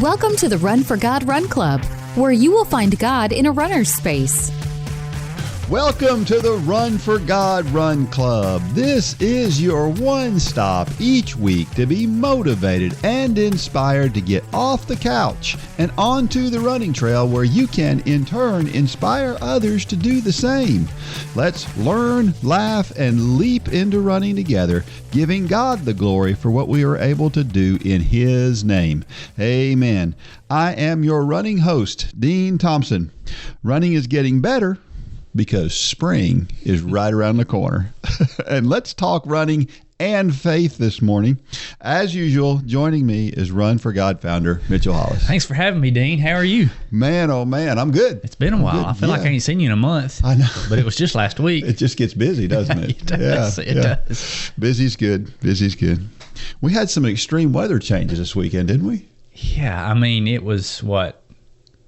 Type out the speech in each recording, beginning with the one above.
Welcome to the Run for God Run Club, where you will find God in a runner's space. Welcome to the Run for God Run Club. This is your one stop each week to be motivated and inspired to get off the couch and onto the running trail, where you can in turn inspire others to do the same. Let's learn, laugh, and leap into running together, giving God the glory for what we are able to do in His name. Amen. I am your running host, Dean Thompson. Running is getting better because spring is right around the corner. And let's talk running and faith this morning. As usual, joining me is Run for God founder Mitchell Hollis. Thanks for having me, Dean. How are you? Man, oh man, I'm good. It's been a while. I feel like I ain't seen you in a month. I know. But it was just last week. It just gets busy, doesn't it? It does. It does. Busy's good. Busy's good. We had some extreme weather changes this weekend, didn't we? Yeah, I mean, it was what?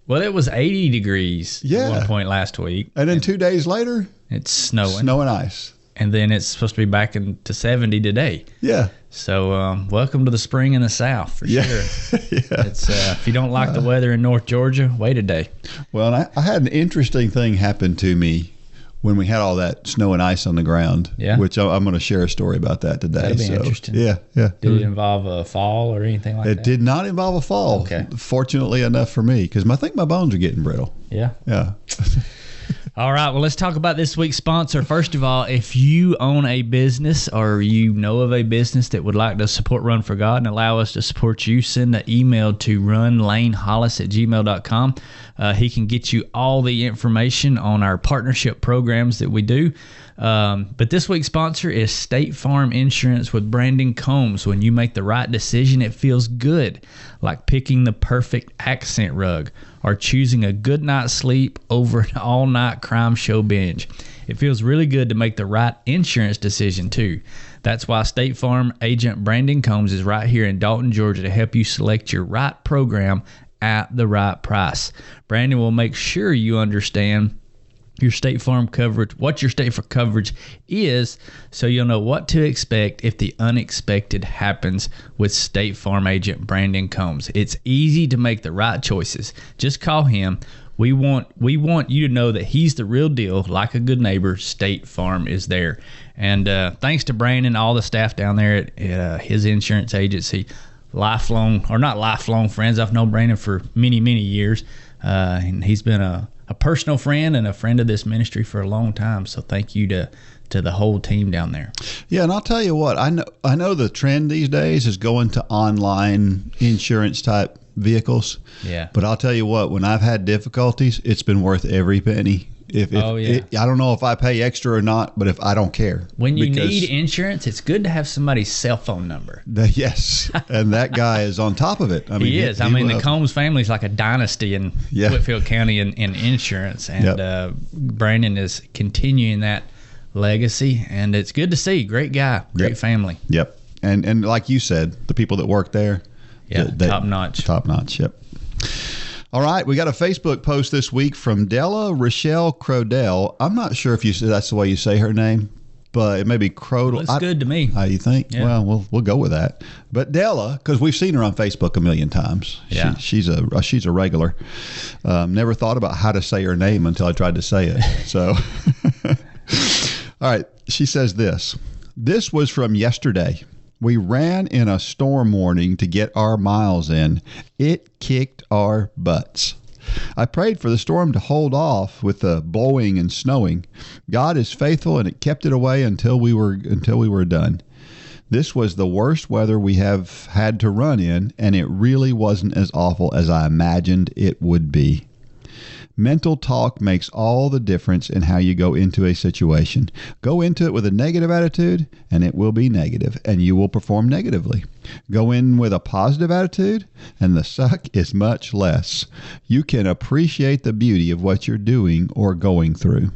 Well, it was 80 degrees at one point last week. And then 2 days later, it's snowing. Snow and ice. And then it's supposed to be back into 70 today. Yeah. So welcome to the spring in the South, for sure. It's if you don't like the weather in North Georgia, wait a day. Well, I had an interesting thing happen to me when we had all that snow and ice on the ground, which I'm going to share a story about that today. That'd be interesting. Yeah. Did it involve a fall or anything like that? It did not involve a fall. Okay. Fortunately enough for me, because I think my bones are getting brittle. Yeah. Yeah. All right, well, let's talk about this week's sponsor. First of all, if you own a business or you know of a business that would like to support Run for God and allow us to support you, send an email to runlanehollis@gmail.com. He can get you all the information on our partnership programs that we do. But this week's sponsor is State Farm Insurance with Brandon Combs. When you make the right decision, it feels good, like picking the perfect accent rug or choosing a good night's sleep over an all-night crime show binge. It feels really good to make the right insurance decision, too. That's why State Farm agent Brandon Combs is right here in Dalton, Georgia, to help you select your right program at the right price. Brandon will make sure you understand your State Farm coverage, what your State Farm coverage is, so you'll know what to expect if the unexpected happens with State Farm agent Brandon Combs. It's easy to make the right choices. Just call him. We want you to know that he's the real deal. Like a good neighbor, State Farm is there. And thanks to Brandon, all the staff down there at his insurance agency, not lifelong friends. I've known Brandon for many, many years, and he's been a personal friend and a friend of this ministry for a long time. So thank you to the whole team down there. Yeah, and I'll tell you what, I know the trend these days is going to online insurance type vehicles. Yeah. But I'll tell you what, when I've had difficulties, it's been worth every penny. I don't know if I pay extra or not, but if I don't care. When you need insurance, it's good to have somebody's cell phone number. Yes, and that guy is on top of it. I mean, he is. The Combs family is like a dynasty in Whitfield County in insurance, and Brandon is continuing that legacy, and it's good to see. Great guy, great family. Yep, and like you said, the people that work there, top notch. Top notch. Yep. All right, we got a Facebook post this week from Della Rochelle Crodell. I'm not sure if that's the way you say her name, but it may be Crodell. It's good to me. You think? Yeah. Well, we'll go with that. But Della, because we've seen her on Facebook a million times. Yeah. She's a regular. Never thought about how to say her name until I tried to say it. So, all right, she says this. This was from yesterday. We ran in a storm warning to get our miles in. It kicked our butts. I prayed for the storm to hold off with the blowing and snowing. God is faithful, and it kept it away until we were done. This was the worst weather we have had to run in, and it really wasn't as awful as I imagined it would be. Mental talk makes all the difference in how you go into a situation. Go into it with a negative attitude, and it will be negative, and you will perform negatively. Go in with a positive attitude, and the suck is much less. You can appreciate the beauty of what you're doing or going through.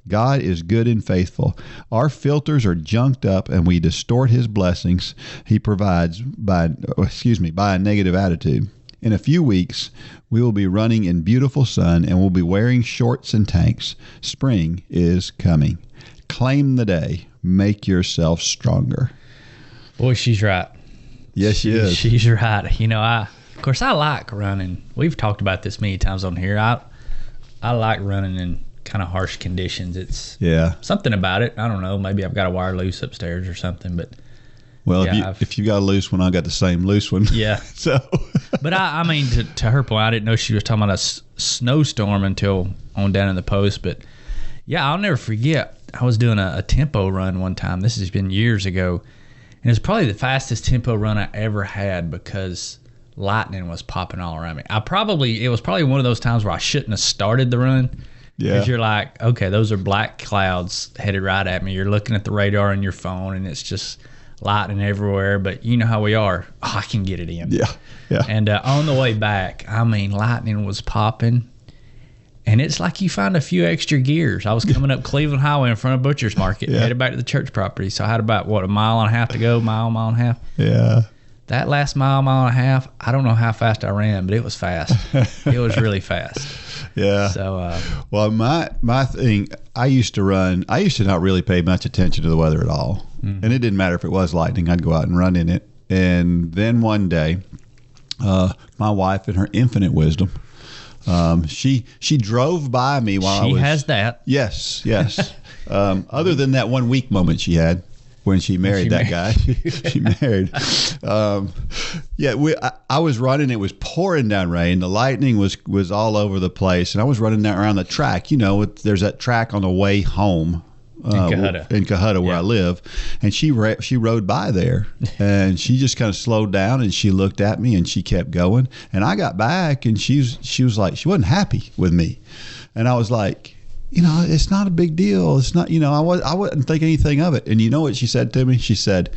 God is good and faithful. Our filters are junked up, and we distort His blessings He provides by a negative attitude. In a few weeks, we will be running in beautiful sun, and we'll be wearing shorts and tanks. Spring is coming. Claim the day. Make yourself stronger. Boy, she's right. Yes, she is. She's right. Of course, I like running. We've talked about this many times on here. I like running in kind of harsh conditions. It's something about it. I don't know. Maybe I've got a wire loose upstairs or something. But well, if you got a loose one, I got the same loose one. Yeah. So, but I mean, to her point, I didn't know she was talking about a snowstorm until on down in the post. But yeah, I'll never forget. I was doing a tempo run one time. This has been years ago, and it's probably the fastest tempo run I ever had because lightning was popping all around me. It was probably one of those times where I shouldn't have started the run. Yeah. Because you're like, okay, those are black clouds headed right at me. You're looking at the radar on your phone, and it's just lightning everywhere. But you know how we are. Oh, I can get it in. Yeah, yeah. And on the way back, I mean, lightning was popping. And it's like you find a few extra gears. I was coming up Cleveland Highway in front of Butcher's Market, headed back to the church property. So I had about, a mile and a half to go, mile and a half. Yeah. That last mile and a half, I don't know how fast I ran, but it was fast. It was really fast. Yeah. So, well, my thing, I used to not really pay much attention to the weather at all. Mm-hmm. And it didn't matter if it was lightning, I'd go out and run in it. And then one day, my wife, in her infinite wisdom, she drove by me while she has that. Yes. Other than that 1 week moment she had when she married that guy, she married. I was running. It was pouring down rain. The lightning was all over the place, and I was running down around the track. You know, there's that track on the way home. In Cohutta, where I live, and she rode by there, and she just kind of slowed down, and she looked at me, and she kept going, and I got back, and she was like, she wasn't happy with me, and I was like, it's not a big deal, it's not, I wouldn't think anything of it. And you know what she said to me? She said,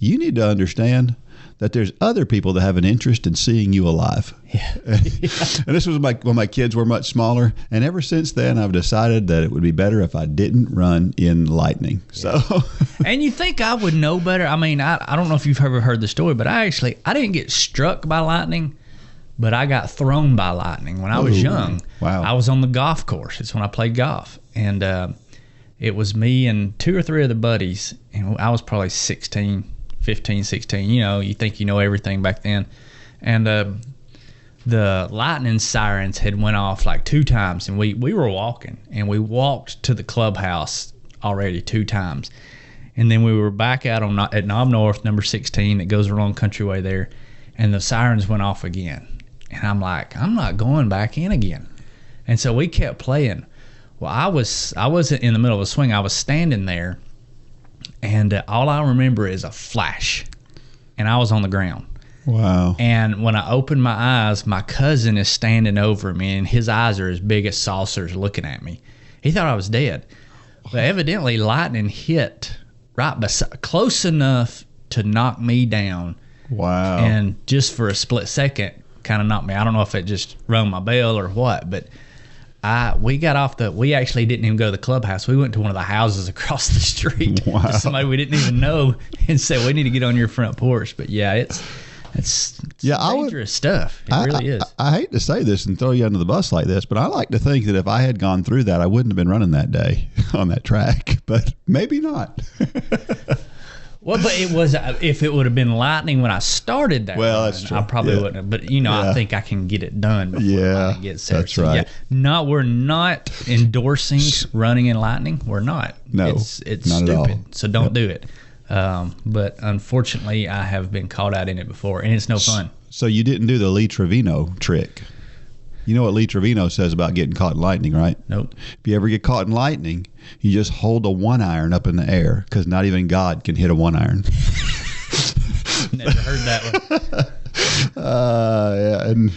you need to understand that there's other people that have an interest in seeing you alive. Yeah. And this was when my kids were much smaller. And ever since then, I've decided that it would be better if I didn't run in lightning. So, and you think I would know better? I mean, I don't know if you've ever heard the story, but I didn't get struck by lightning, but I got thrown by lightning when I was young. Wow. I was on the golf course. It's when I played golf. And it was me and 2 or 3 of the buddies. And I was probably 15, 16, you think you know everything back then. And the lightning sirens had went off like 2 times, and we were walking, and we walked to the clubhouse already 2 times. And then we were back out at Knob North, number 16, that goes along Countryway there, and the sirens went off again. And I'm like, I'm not going back in again. And so we kept playing. Well, I wasn't in the middle of a swing. I was standing there, and all I remember is a flash, and I was on the ground. Wow. And when I opened my eyes, my cousin is standing over me, and his eyes are as big as saucers looking at me. He thought I was dead. But evidently lightning hit right close enough to knock me down. Wow. And just for a split second, kind of knocked me. I don't know if it just rung my bell or what, but we actually didn't even go to the clubhouse. We went to one of the houses across the street. Wow. To somebody we didn't even know, and said, we need to get on your front porch. But yeah, it's dangerous stuff. It really is. I hate to say this and throw you under the bus like this, but I like to think that if I had gone through that, I wouldn't have been running that day on that track, but maybe not. Well, but it was, if it would have been lightning when I started that run, that's true. I probably wouldn't have. But, I think I can get it done before lightning gets there. That's right. We're not endorsing running in lightning. We're not. No, it's not stupid. at all. So don't do it. But unfortunately, I have been caught out in it before, and it's no fun. So you didn't do the Lee Trevino trick. You know what Lee Trevino says about getting caught in lightning, right? Nope. If you ever get caught in lightning, you just hold a 1-iron up in the air, because not even God can hit a 1-iron. Never heard that one. Yeah, and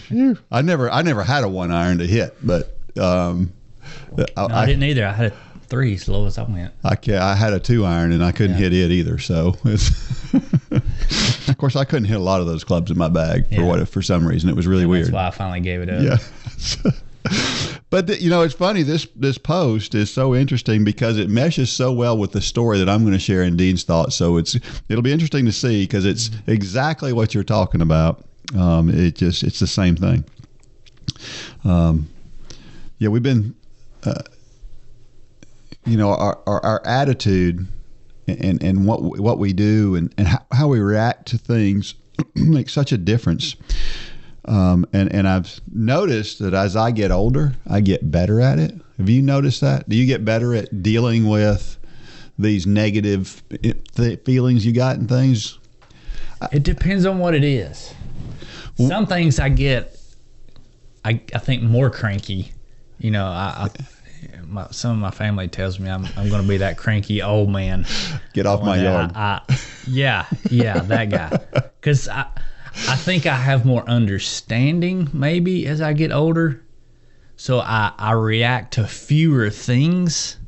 I never had a 1-iron to hit, but I didn't either. I had a 3 as low as I went. I had a 2-iron and I couldn't hit it either. So, of course, I couldn't hit a lot of those clubs in my bag for some reason. It was really weird. That's why I finally gave it up. Yeah. But it's funny. This post is so interesting because it meshes so well with the story that I'm going to share in Dean's thoughts. So it'll be interesting to see, because it's exactly what you're talking about. It's the same thing. We've been, our attitude and what we do and how we react to things makes such a difference. And I've noticed that as I get older, I get better at it. Have you noticed that? Do you get better at dealing with these negative feelings you got and things? It depends on what it is. Some things I get, I think more cranky. You know, some of my family tells me I'm going to be that cranky old man. Get off my yard. Yeah, that guy. Because I think I have more understanding maybe as I get older. So I react to fewer things.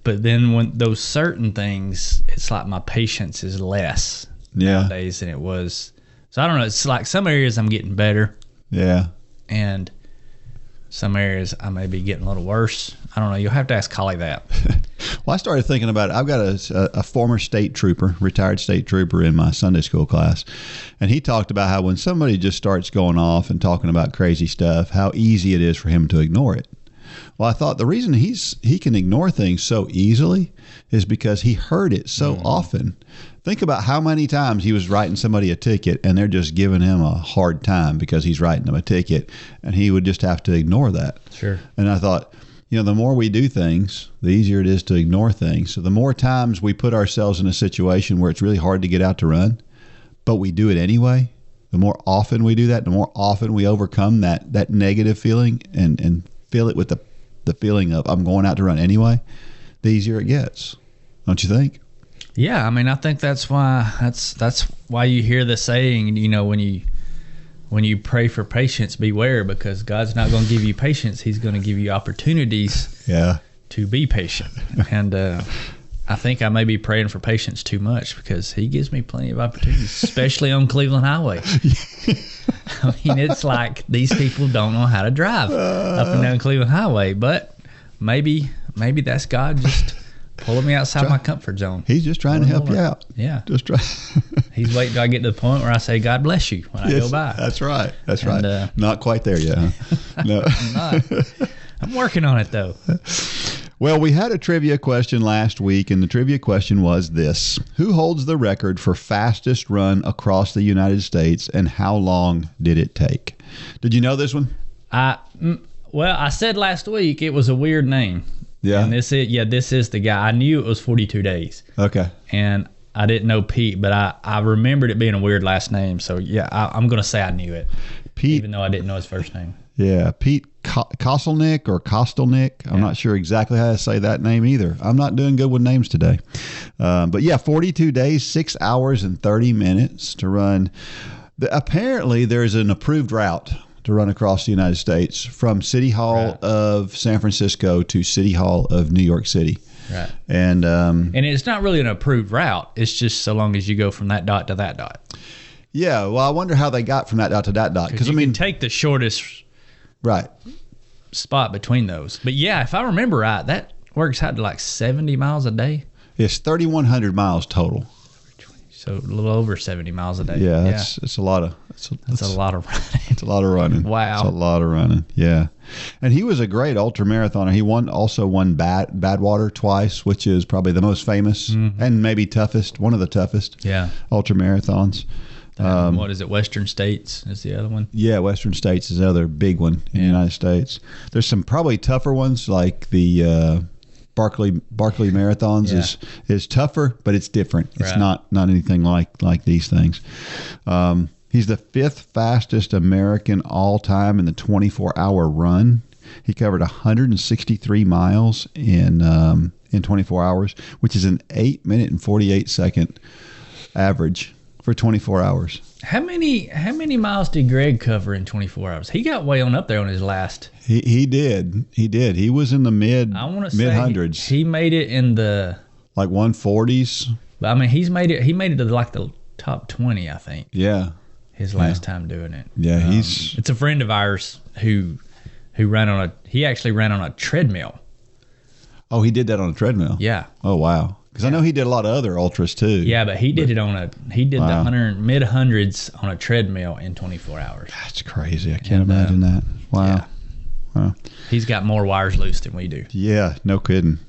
But then when those certain things, it's like my patience is less nowadays than it was. So I don't know. It's like some areas I'm getting better. Yeah. And some areas I may be getting a little worse. I don't know. You'll have to ask Collie that. Well, I started thinking about it. I've got a former state trooper, retired state trooper in my Sunday school class. And he talked about how when somebody just starts going off and talking about crazy stuff, how easy it is for him to ignore it. Well, I thought the reason he can ignore things so easily is because he heard it so often. Think about how many times he was writing somebody a ticket and they're just giving him a hard time because he's writing them a ticket, and he would just have to ignore that. Sure. And I thought, the more we do things, the easier it is to ignore things. So the more times we put ourselves in a situation where it's really hard to get out to run, but we do it anyway, the more often we do that, the more often we overcome that negative feeling and feel it with the feeling of I'm going out to run anyway, the easier it gets. Don't you think? Yeah, I mean, I think that's why you hear the saying, when you pray for patience, beware, because God's not going to give you patience. He's going to give you opportunities to be patient. And I think I may be praying for patience too much because he gives me plenty of opportunities, especially on Cleveland Highway. I mean, it's like these people don't know how to drive up and down Cleveland Highway, but maybe that's God just pulling me outside my comfort zone. He's just trying to help you out. Yeah. Just try. He's waiting till I get to the point where I say, God bless you when I go by. That's right. That's right. Not quite there yet, huh? No. I'm not. I'm working on it, though. Well, we had a trivia question last week, and the trivia question was this. Who holds the record for fastest run across the United States, and how long did it take? Did you know this one? Well, I said last week it was a weird name. Yeah. And this is the guy. I knew it was 42 days. Okay. And I didn't know Pete, but I remembered it being a weird last name. So, yeah, I'm going to say I knew it. Pete, even though I didn't know his first name. Yeah, Pete Kostelnick or Kostelnick. I'm not sure exactly how to say that name either. I'm not doing good with names today. But, yeah, 42 days, 6 hours and 30 minutes to run. Apparently, there's an approved route to run across the United States from City Hall of San Francisco to City Hall of New York City. Right. And it's not really an approved route. It's just so long as you go from that dot to that dot. Yeah. Well, I wonder how they got from that dot to that dot. Because you can take the shortest spot between those. But, yeah, if I remember right, that works out to like 70 miles a day. It's 3,100 miles total. So a little over 70 miles a day. Yeah, it's a lot of that's a lot of running. It's a lot of running. Wow, it's a lot of running. Yeah, and he was a great ultra marathoner. He also won Badwater twice, which is probably the most famous and maybe toughest, one of the toughest. Ultra marathons. What is it? Western States is the other one. Yeah, Western States is the other big one in the United States. There's some probably tougher ones like the Barkley marathons is tougher, but it's different. It's not anything like these things. He's the 5th fastest American all time in the 24-hour run. He covered 163 miles in 24 hours, which is an 8-minute and 48-second average for 24 hours. How many miles did Greg cover in 24 hours? He got way on up there on his last. He did. He was in the mid hundreds. He made it in the like 140s. But I mean, he made it to like the top 20, I think. Yeah. His last time doing it. Yeah, it's a friend of ours who he actually ran on a treadmill. Oh, he did that on a treadmill? Yeah. Oh, wow. Because I know he did a lot of other ultras too. Yeah, but he did the mid hundreds on a treadmill in 24 hours. That's crazy. I can't imagine that. Wow. Yeah. Wow. He's got more wires loose than we do. Yeah, no kidding.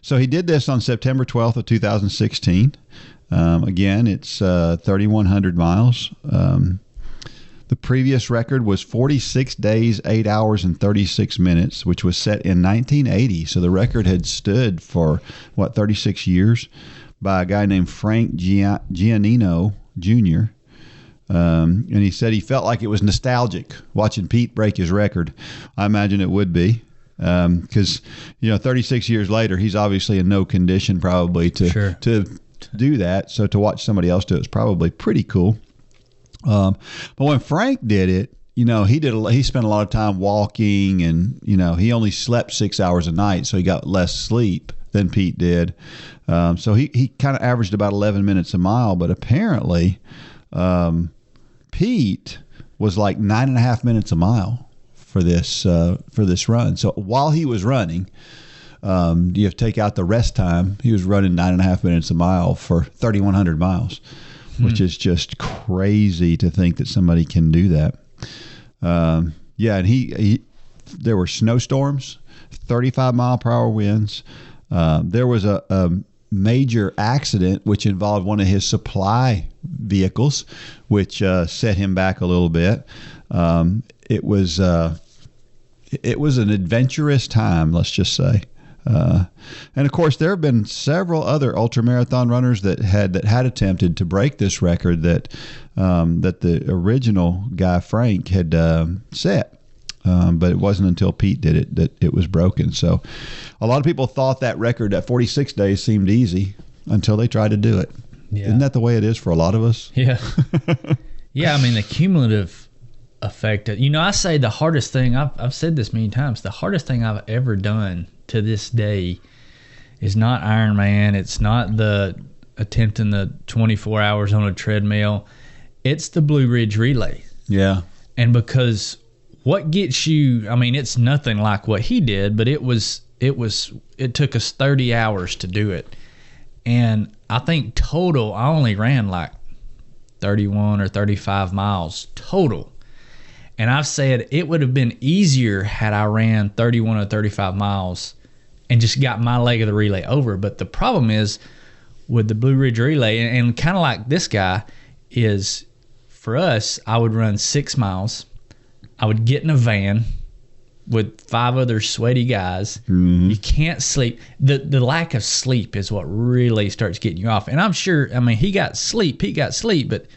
So he did this on September 12th of 2016. Again, it's 3,100 miles. The previous record was 46 days, 8 hours, and 36 minutes, which was set in 1980. So the record had stood for, 36 years by a guy named Frank Giannino Jr., and he said he felt like it was nostalgic watching Pete break his record. I imagine it would be, because 36 years later, he's obviously in no condition probably to do that. So to watch somebody else do it is probably pretty cool. But when Frank did it, he spent a lot of time walking, and he only slept 6 hours a night, so he got less sleep than Pete did. So he kind of averaged about 11 minutes a mile, but apparently Pete was like 9.5 minutes a mile for this run. So while he was running, you have to take out the rest time. He was running 9.5 minutes a mile for 3,100 miles, which is just crazy to think that somebody can do that. And there were snowstorms, 35-mile-per-hour winds. There was a major accident which involved one of his supply vehicles, which set him back a little bit. It was an adventurous time, let's just say. And of course, there have been several other ultramarathon runners that had attempted to break this record that the original guy Frank had set, but it wasn't until Pete did it that it was broken. So, a lot of people thought that record at 46 days seemed easy until they tried to do it. Yeah. Isn't that the way it is for a lot of us? Yeah, yeah. I mean, the cumulative effect. I say the hardest thing. I've said this many times. The hardest thing I've ever done to this day is not Ironman. It's not the attempting the 24 hours on a treadmill. It's the Blue Ridge Relay. Yeah. And because what gets you, I mean, it's nothing like what he did, but it took us 30 hours to do it. And I think total, I only ran like 31 or 35 miles total. And I've said it would have been easier had I ran 31 or 35 miles and just got my leg of the relay over. But the problem is with the Blue Ridge Relay, and kind of like this guy, is for us, I would run 6 miles. I would get in a van with 5 other sweaty guys. Mm-hmm. You can't sleep. The lack of sleep is what really starts getting you off. And I'm sure, I mean, Pete got sleep, but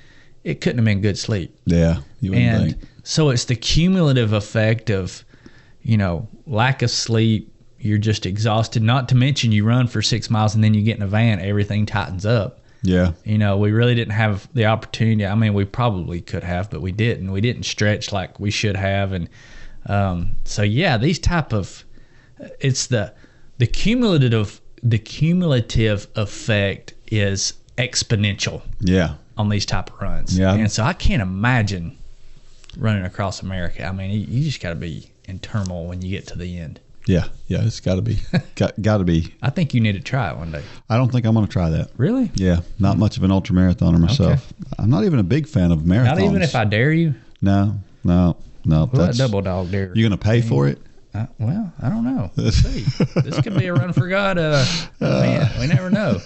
it couldn't have been good sleep. Yeah, you wouldn't think. So it's the cumulative effect of, lack of sleep. You're just exhausted. Not to mention you run for 6 miles and then you get in a van, everything tightens up. Yeah. We really didn't have the opportunity. I mean, we probably could have, but we didn't. We didn't stretch like we should have. And so, yeah, these type of, it's the cumulative effect is exponential. Yeah. On these type of runs. Yeah. And so I can't imagine running across America. I mean, you just got to be in turmoil when you get to the end. Yeah, it's got to be. got to be. I think you need to try it one day. I don't think I'm going to try that. Really? Yeah, not much of an ultramarathoner myself. Okay. I'm not even a big fan of marathons. Not even if I dare you? No. What about double dog dare? You going to pay for it? Well, I don't know. Let's see. This could be a run for God. Man, we never know.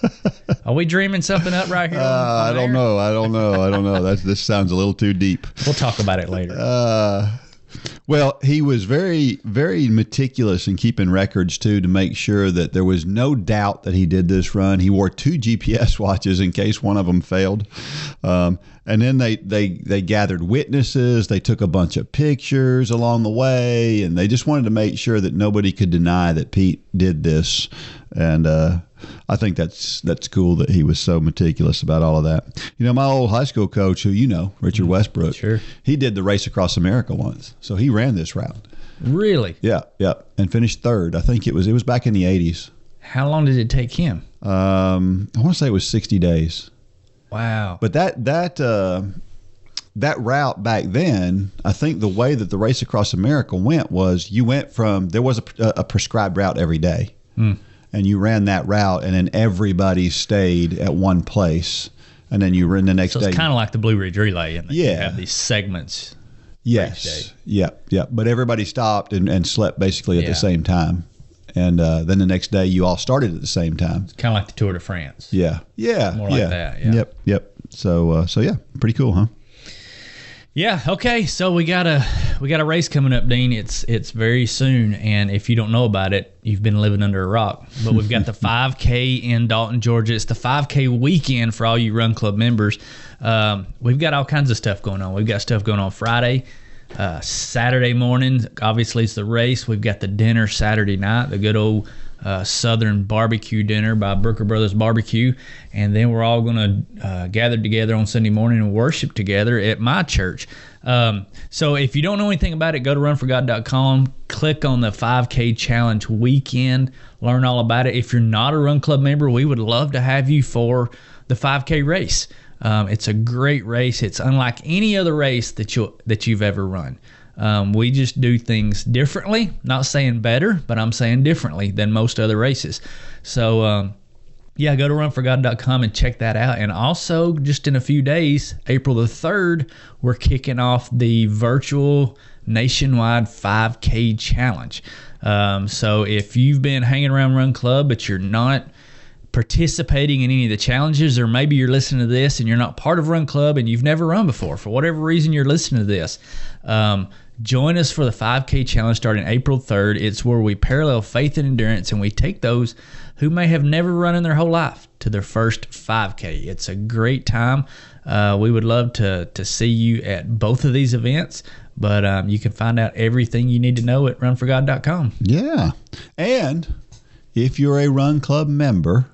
Are we dreaming something up right here? I don't know. This sounds a little too deep. We'll talk about it later. Well, he was very, very meticulous in keeping records, too, to make sure that there was no doubt that he did this run. He wore 2 GPS watches in case one of them failed. And then they gathered witnesses. They took a bunch of pictures along the way, and they just wanted to make sure that nobody could deny that Pete did this. And I think that's cool that he was so meticulous about all of that. My old high school coach, who Richard Westbrook, sure, he did the Race Across America once, so he ran this route. Really? Yeah, and finished 3rd. I think it was back in the 80s. How long did it take him? I want to say it was 60 days. Wow. But that route back then, I think the way that the Race Across America went was you went from, there was a prescribed route every day. And you ran that route, and then everybody stayed at one place, and then you ran the next day. So it's kind of like the Blue Ridge Relay, and yeah, you have these segments. Yes, yeah. But everybody stopped and slept basically at the same time, and then the next day you all started at the same time. It's kind of like the Tour de France. Yeah, more like that. Yeah. Yep. So yeah, pretty cool, huh? Yeah. Okay. So we got a race coming up, Dean. It's very soon, and if you don't know about it, you've been living under a rock. But we've got the 5K in Dalton, Georgia. It's the 5K weekend for all you Run Club members. We've got all kinds of stuff going on. We've got stuff going on Friday, Saturday morning. Obviously, it's the race. We've got the dinner Saturday night, the good old Southern barbecue dinner by Brooker Brothers Barbecue, and then we're all going to gather together on Sunday morning and worship together at my church. So if you don't know anything about it, go to runforgod.com, click on the 5K challenge weekend, learn all about it. If you're not a Run Club member, we would love to have you for the 5K race. It's a great race. It's unlike any other race that you've ever run. We just do things differently. Not saying better, but I'm saying differently than most other races. So, yeah, go to runforgod.com and check that out. And also, just in a few days, April the 3rd, we're kicking off the virtual nationwide 5K challenge. So if you've been hanging around Run Club, but you're not participating in any of the challenges, or maybe you're listening to this and you're not part of Run Club and you've never run before, for whatever reason you're listening to this, join us for the 5K challenge starting April 3rd. It's where we parallel faith and endurance, and we take those who may have never run in their whole life to their first 5K. It's a great time. We would love to see you at both of these events, but you can find out everything you need to know at runforgod.com. Yeah. And if you're a Run Club member,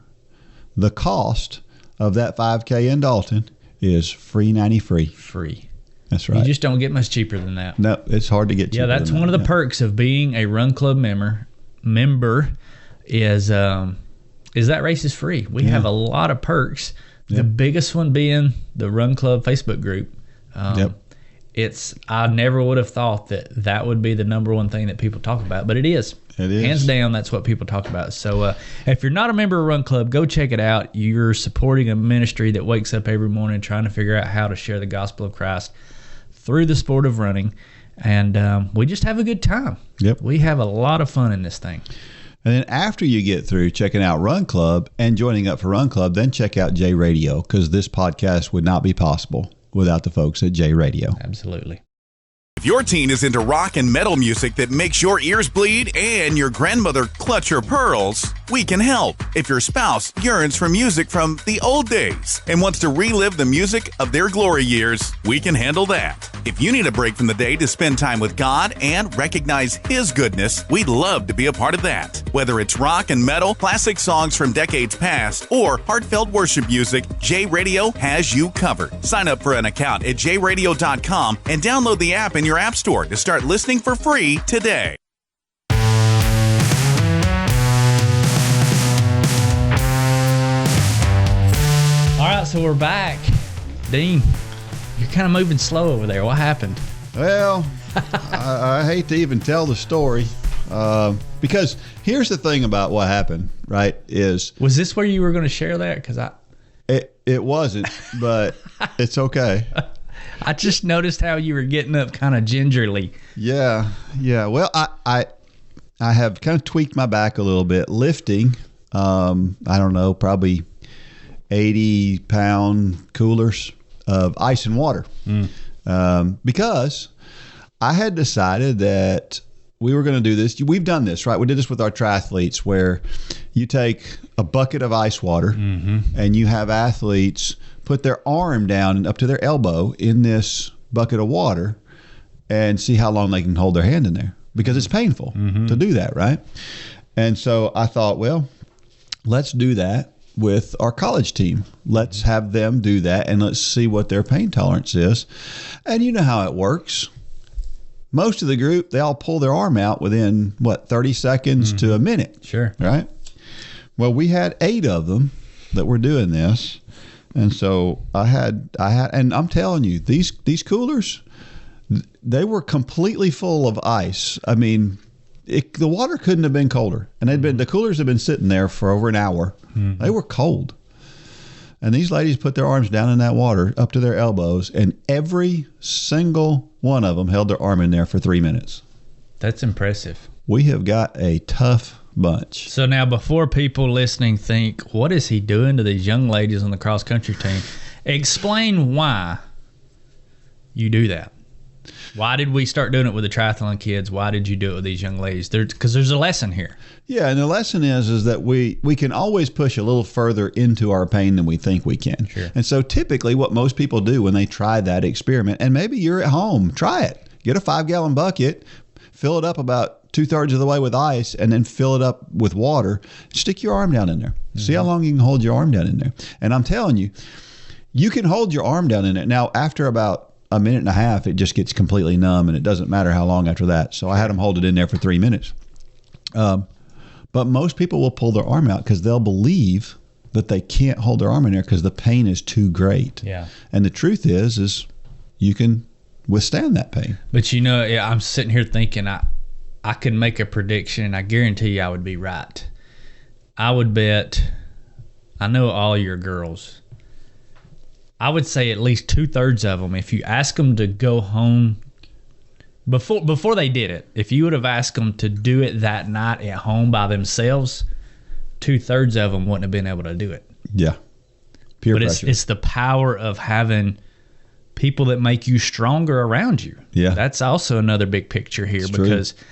the cost of that 5K in Dalton is $free. Free. That's right. You just don't get much cheaper than that. No, it's hard to get cheaper. Yeah, that's one of the perks of being a Run Club member is that race is free. We have a lot of perks. The biggest one being the Run Club Facebook group. I never would have thought that would be the number one thing that people talk about, but it is. It is. Hands down, that's what people talk about. So if you're not a member of Run Club, go check it out. You're supporting a ministry that wakes up every morning trying to figure out how to share the gospel of Christ through the sport of running. And we just have a good time. Yep. We have a lot of fun in this thing. And then after you get through checking out Run Club and joining up for Run Club, then check out J Radio, because this podcast would not be possible without the folks at J Radio. Absolutely. If your teen is into rock and metal music that makes your ears bleed and your grandmother clutch her pearls, we can help. If your spouse yearns for music from the old days and wants to relive the music of their glory years, we can handle that. If you need a break from the day to spend time with God and recognize His goodness, we'd love to be a part of that. Whether it's rock and metal, classic songs from decades past, or heartfelt worship music, J Radio has you covered. Sign up for an account at jradio.com and download the app in your app store to start listening for free today. All right, so we're back. Dean, you're kind of moving slow over there. What happened? Well, I hate to even tell the story, because here's the thing about what happened, right, Was this where you were going to share that? Because it wasn't, but it's okay. I just noticed how you were getting up kind of gingerly. Yeah. Well, I have kind of tweaked my back a little bit, lifting, I don't know, probably 80-pound coolers of ice and water, because I had decided that we were going to do this. We've done this, right? We did this with our triathletes, where you take a bucket of ice water and you have athletes put their arm down up to their elbow in this bucket of water and see how long they can hold their hand in there, because it's painful to do that, right? And so I thought, well, let's do that with our college team. Let's have them do that, and let's see what their pain tolerance is. And you know how it works. Most of the group, they all pull their arm out within, 30 seconds to a minute. Sure. Right? Well, we had 8 of them that were doing this. And so I had, and I'm telling you, these coolers, they were completely full of ice. I mean, the water couldn't have been colder. And the coolers had been sitting there for over an hour. They were cold. And these ladies put their arms down in that water up to their elbows, and every single one of them held their arm in there for 3 minutes. That's impressive. We have got a tough bunch. So now, before people listening think, what is he doing to these young ladies on the cross-country team? Explain why you do that? Why did we start doing it with the triathlon kids? Why did you do it with these young ladies? Because there's a lesson here. Yeah, and the lesson is that we can always push a little further into our pain than we think we can. Sure. And so typically what most people do when they try that experiment, and maybe you're at home, try it. Get a 5-gallon bucket, fill it up about 2/3 of the way with ice, and then fill it up with water. Stick your arm down in there. Mm-hmm. See how long you can hold your arm down in there. And I'm telling you, you can hold your arm down in it. Now, after about a minute and a half, it just gets completely numb, and it doesn't matter how long after that. So I had them hold it in there for 3 minutes. But most people will pull their arm out because they'll believe that they can't hold their arm in there because the pain is too great. Yeah. And the truth is you can withstand that pain. But I'm sitting here thinking I could make a prediction, and I guarantee you I would be right. I would bet, I know all your girls, I would say at least 2/3 of them, if you ask them to go home before they did it, if you would have asked them to do it that night at home by themselves, 2/3 of them wouldn't have been able to do it. Yeah. Peer pressure. It's the power of having people that make you stronger around you. Yeah. That's also another big picture here. It's because true.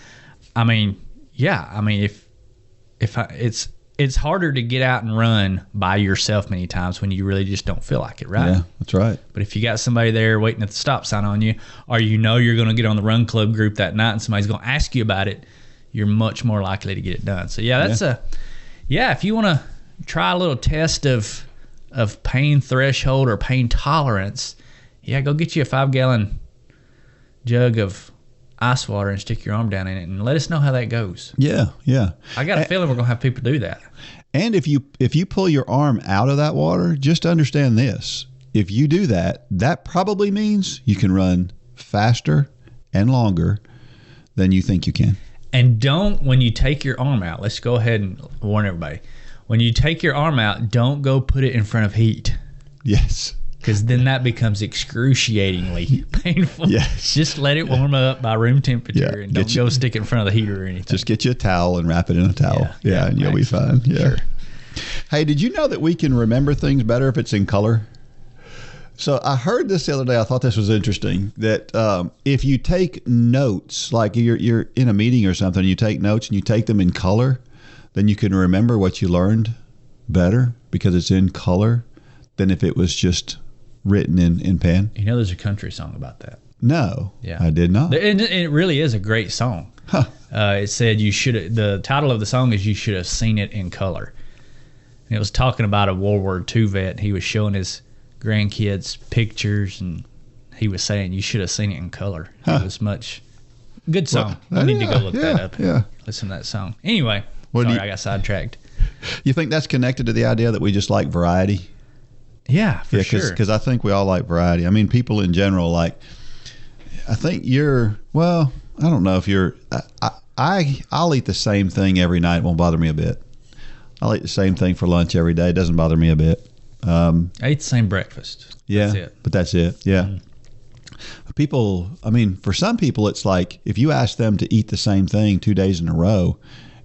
It's harder to get out and run by yourself many times when you really just don't feel like it, right? Yeah, that's right. But if you got somebody there waiting at the stop sign on you, or you're going to get on the run club group that night and somebody's going to ask you about it, you're much more likely to get it done. So if you want to try a little test of pain threshold or pain tolerance, go get you a 5-gallon jug of ice water and stick your arm down in it and let us know how that goes. Yeah. I got a feeling we're going to have people do that. And if you pull your arm out of that water, just understand this. If you do that, that probably means you can run faster and longer than you think you can. And when you take your arm out, let's go ahead and warn everybody. When you take your arm out, don't go put it in front of heat. Yes. Because then that becomes excruciatingly painful. Yes. Just let it warm up by room temperature and don't go stick it in front of the heater or anything. Just get you a towel and wrap it in a towel. Yeah, and you'll be fine. Yeah. Sure. Hey, did you know that we can remember things better if it's in color? So I heard this the other day. I thought this was interesting, that if you take notes, like you're in a meeting or something, you take notes and you take them in color, then you can remember what you learned better because it's in color than if it was just written in pen. You know, there's a country song about that. No, I did not. And it really is a great song. Huh. It said the title of the song is "You Should Have Seen It in Color." And it was talking about a World War II vet. He was showing his grandkids pictures, and he was saying you should have seen it in color. It was much good song. I need to go look that up. Yeah, listen to that song. Anyway, I got sidetracked. You think that's connected to the idea that we just like variety? Yeah, for sure. Because I think we all like variety. I mean, people in general like. I think I don't know if you're. I'll eat the same thing every night. It won't bother me a bit. I'll eat the same thing for lunch every day. It doesn't bother me a bit. I eat the same breakfast. Yeah, that's it. But that's it. Yeah. Mm-hmm. People, I mean, for some people, it's like if you ask them to eat the same thing 2 days in a row,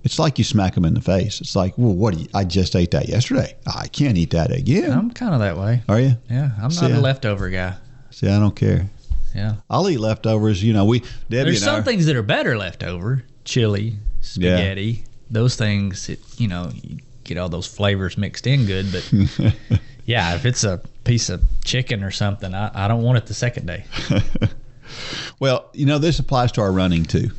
it's like you smack them in the face. It's like, well, I just ate that yesterday. I can't eat that again. I'm kind of that way. Are you? Yeah, I'm not a leftover guy. See, I don't care. Yeah, I'll eat leftovers. You know, there's some things that are better leftover. Chili, spaghetti, those things. You get all those flavors mixed in good. But yeah, if it's a piece of chicken or something, I don't want it the second day. Well, this applies to our running too,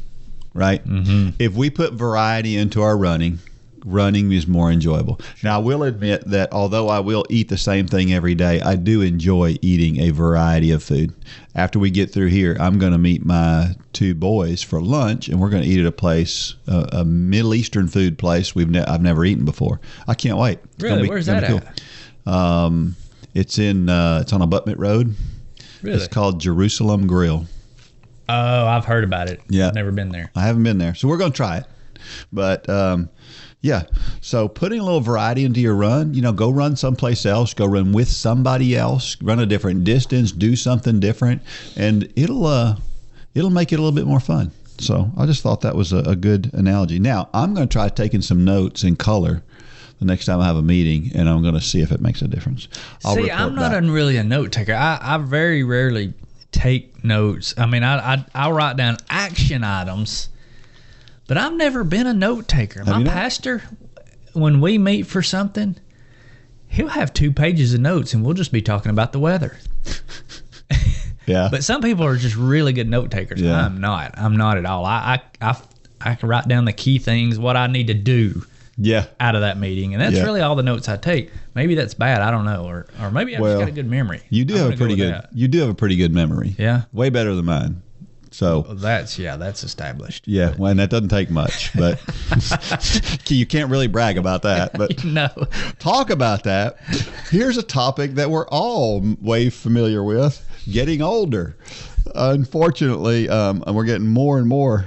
right? Mm-hmm. If we put variety into our running is more enjoyable. Now, I will admit that although I will eat the same thing every day, I do enjoy eating a variety of food. After we get through here, I'm going to meet my 2 boys for lunch, and we're going to eat at a place, a Middle Eastern food place I've never eaten before. I can't wait. Really? Where's that cool. at? It's on Abutment Road. Really? It's called Jerusalem Grill. Oh, I've heard about it. Yeah. I've never been there. I haven't been there, so we're going to try it. But yeah, so putting a little variety into your run, go run someplace else, go run with somebody else, run a different distance, do something different, and it'll make it a little bit more fun. So I just thought that was a good analogy. Now, I'm going to try taking some notes in color the next time I have a meeting, and I'm going to see if it makes a difference. I'm not really a note taker. I very rarely take notes. I mean, I'll write down action items, but I've never been a note taker. My pastor, when we meet for something, he'll have 2 pages of notes, and we'll just be talking about the weather. Yeah. But some people are just really good note takers. Yeah. I'm not at all. I can write down the key things, what I need to do out of that meeting. And that's really all the notes I take. Maybe that's bad. I don't know. Or maybe I've just got a good memory. You do have a pretty good memory. Yeah. Way better than mine. So that's established. Yeah, well, and that doesn't take much, but you can't really brag about that. But no, talk about that. Here's a topic that we're all way familiar with: getting older. Unfortunately, we're getting more and more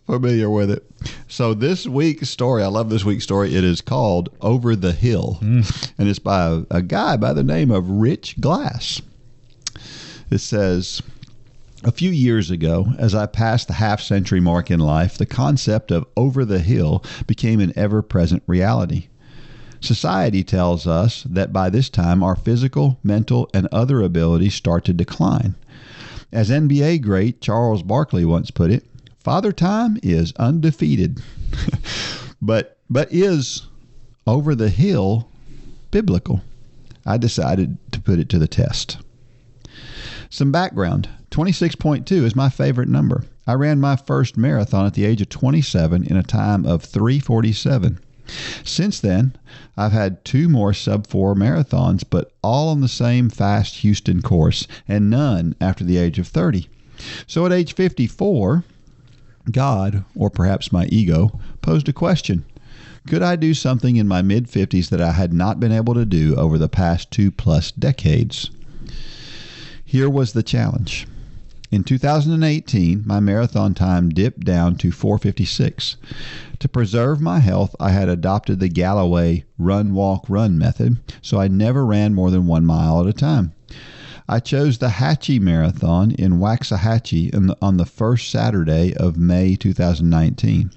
familiar with it. So this week's story, I love this week's story. It is called "Over the Hill," and it's by a guy by the name of Rich Glass. It says, a few years ago, as I passed the half-century mark in life, the concept of over the hill became an ever-present reality. Society tells us that by this time our physical, mental, and other abilities start to decline. As NBA great Charles Barkley once put it, Father Time is undefeated. but is over the hill biblical? I decided to put it to the test. Some background. 26.2 is my favorite number. I ran my first marathon at the age of 27 in a time of 3:47. Since then, I've had 2 more sub-4 marathons, but all on the same fast Houston course, and none after the age of 30. So at age 54, God, or perhaps my ego, posed a question. Could I do something in my mid-50s that I had not been able to do over the past 2+ decades? Here was the challenge. In 2018, my marathon time dipped down to 4:56. To preserve my health, I had adopted the Galloway run, walk, run method, so I never ran more than 1 mile at a time. I chose the Hatchie Marathon in Waxahachie on the first Saturday of May 2019.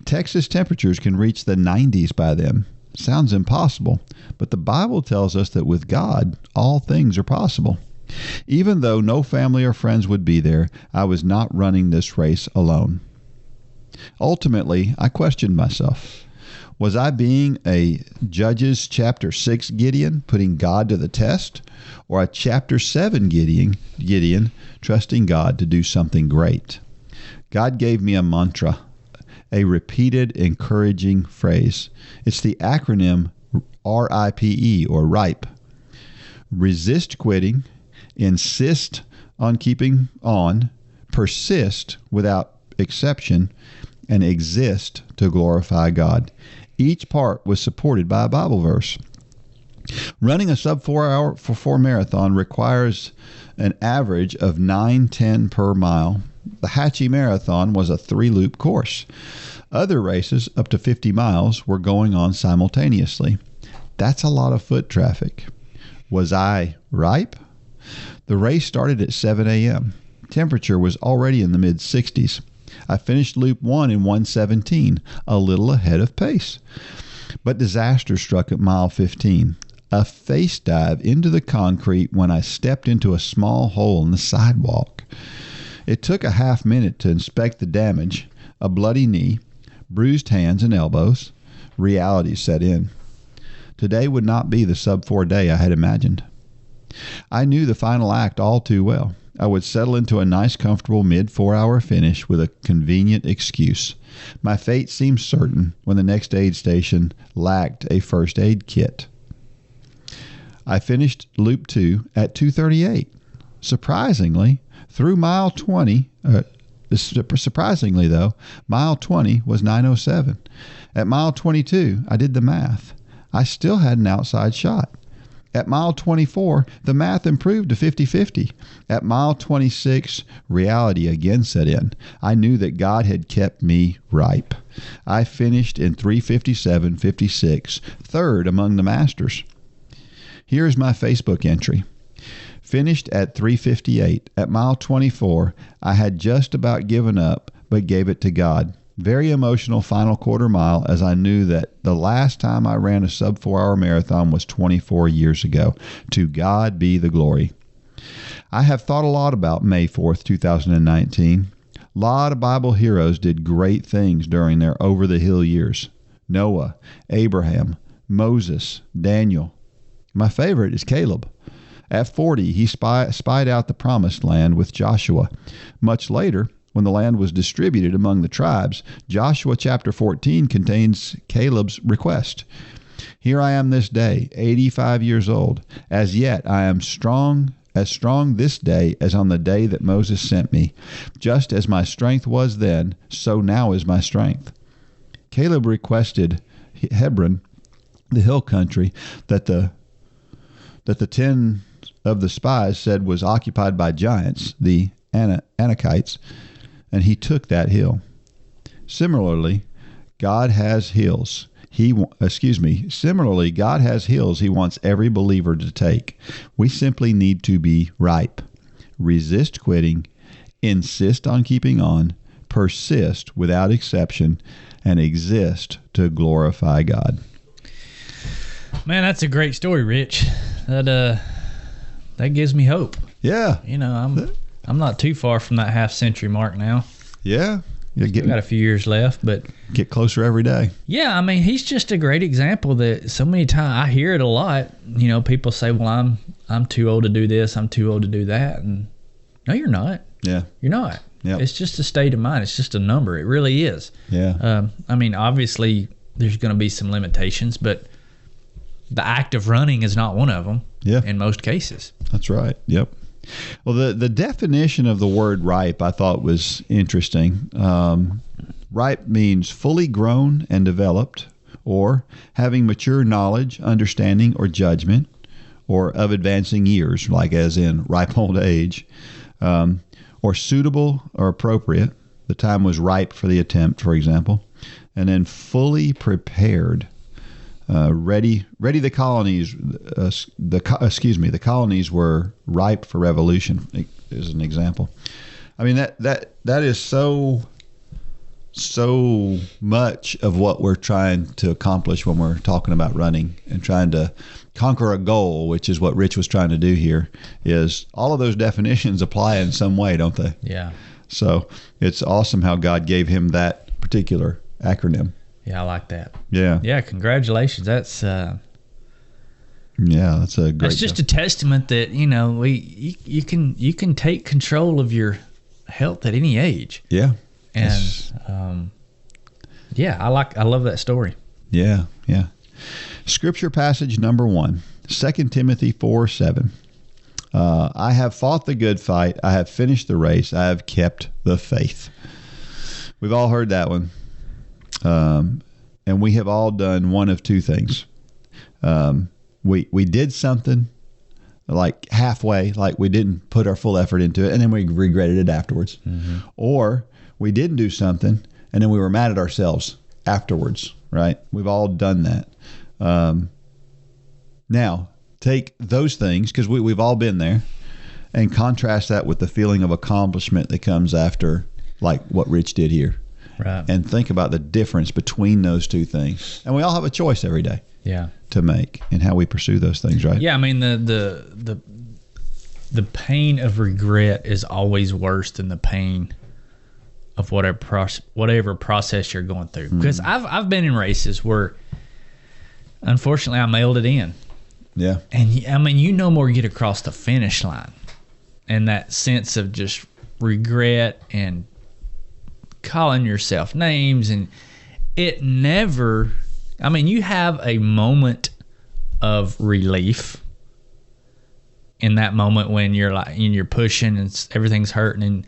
Texas temperatures can reach the 90s by then. Sounds impossible, but the Bible tells us that with God, all things are possible. Even though no family or friends would be there, I was not running this race alone. Ultimately, I questioned myself. Was I being a Judges chapter 6 Gideon, putting God to the test, or a chapter 7 Gideon, trusting God to do something great? God gave me a mantra, a repeated, encouraging phrase. It's the acronym RIPE, or RIPE. Resist quitting, insist on keeping on, persist without exception, and exist to glorify God. Each part was supported by a Bible verse. Running a sub-4 hour for 4 marathon requires an average of 9:10 per mile. The Hatchie Marathon was a 3-loop course. Other races up to 50 miles were going on simultaneously. That's a lot of foot traffic. Was I ripe? The race started at 7 a.m. Temperature was already in the mid-60s. I finished Loop 1 in 1:17, a little ahead of pace. But disaster struck at mile 15. A face dive into the concrete when I stepped into a small hole in the sidewalk. It took a half minute to inspect the damage, a bloody knee, bruised hands and elbows. Reality set in. Today would not be the sub-4 day I had imagined. I knew the final act all too well. I would settle into a nice, comfortable mid-4-hour finish with a convenient excuse. My fate seemed certain when the next aid station lacked a first aid kit. I finished Loop 2 at 2:38. Surprisingly, through mile 20, surprisingly though, mile 20 was 9:07. At mile 22, I did the math. I still had an outside shot. At mile 24, the math improved to 50-50. At mile 26, reality again set in. I knew that God had kept me ripe. I finished in 3:57.56, third among the masters. Here's my Facebook entry. Finished at 3:58. At mile 24, I had just about given up, but gave it to God. Very emotional final quarter mile, as I knew that the last time I ran a sub-4 hour marathon was 24 years ago. To God be the glory. I have thought a lot about May 4th, 2019. A lot of Bible heroes did great things during their over-the-hill years. Noah, Abraham, Moses, Daniel. My favorite is Caleb. At 40, he spied out the promised land with Joshua. Much later, when the land was distributed among the tribes, Joshua chapter 14 contains Caleb's request. Here I am this day, 85 years old. As yet I am as strong this day as on the day that Moses sent me. Just as my strength was then, so now is my strength. Caleb requested Hebron, the hill country that the 10 of the spies said was occupied by giants, the Anakites, and he took that hill. Similarly, God has hills. Similarly, God has hills he wants every believer to take. We simply need to be ripe. Resist quitting, insist on keeping on, persist without exception, and exist to glorify God. Man, that's a great story, Rich. That gives me hope. Yeah. You know, I'm not too far from that half-century mark now. Yeah. We've got a few years left, but get closer every day. Yeah, I mean, he's just a great example that so many times I hear it a lot. You know, people say, "Well, I'm too old to do this. I'm too old to do that." And no, you're not. Yeah, you're not. Yep. It's just a state of mind. It's just a number. It really is. Yeah. I mean, obviously, there's going to be some limitations, but the act of running is not one of them. Yeah. In most cases. That's right. Yep. Well, the definition of the word ripe I thought was interesting. Ripe means fully grown and developed, or having mature knowledge, understanding, or judgment, or of advancing years, like as in ripe old age, or suitable or appropriate. The time was ripe for the attempt, for example. And then fully prepared. Ready. The colonies. The colonies were ripe for revolution. Is an example. I mean that is so much of what we're trying to accomplish when we're talking about running and trying to conquer a goal, which is what Rich was trying to do here. Is all of those definitions apply in some way, don't they? Yeah. So it's awesome how God gave him that particular acronym. Yeah, I like that. Yeah. Yeah, congratulations. That's yeah, that's a great. That's just a testament that, you know, you can take control of your health at any age. Yeah. And yeah, I love that story. Yeah, yeah. Scripture passage number 1, 2 Timothy 4:7. I have fought the good fight. I have finished the race. I have kept the faith. We've all heard that one. And we have all done one of two things. We did something like halfway, like we didn't put our full effort into it, and then we regretted it afterwards. Mm-hmm. Or we didn't do something, and then we were mad at ourselves afterwards, right? We've all done that. Now, take those things, because we've all been there, and contrast that with the feeling of accomplishment that comes after, like what Rich did here. Right. And think about the difference between those two things. And we all have a choice every day. Yeah. To make and how we pursue those things, right? Yeah, I mean the pain of regret is always worse than the pain of whatever process you're going through. Because I've been in races where unfortunately I mailed it in. Yeah. And I mean, you no more get across the finish line and that sense of just regret and calling yourself names, and it never, I mean, you have a moment of relief in that moment when you're like, and you're pushing and everything's hurting,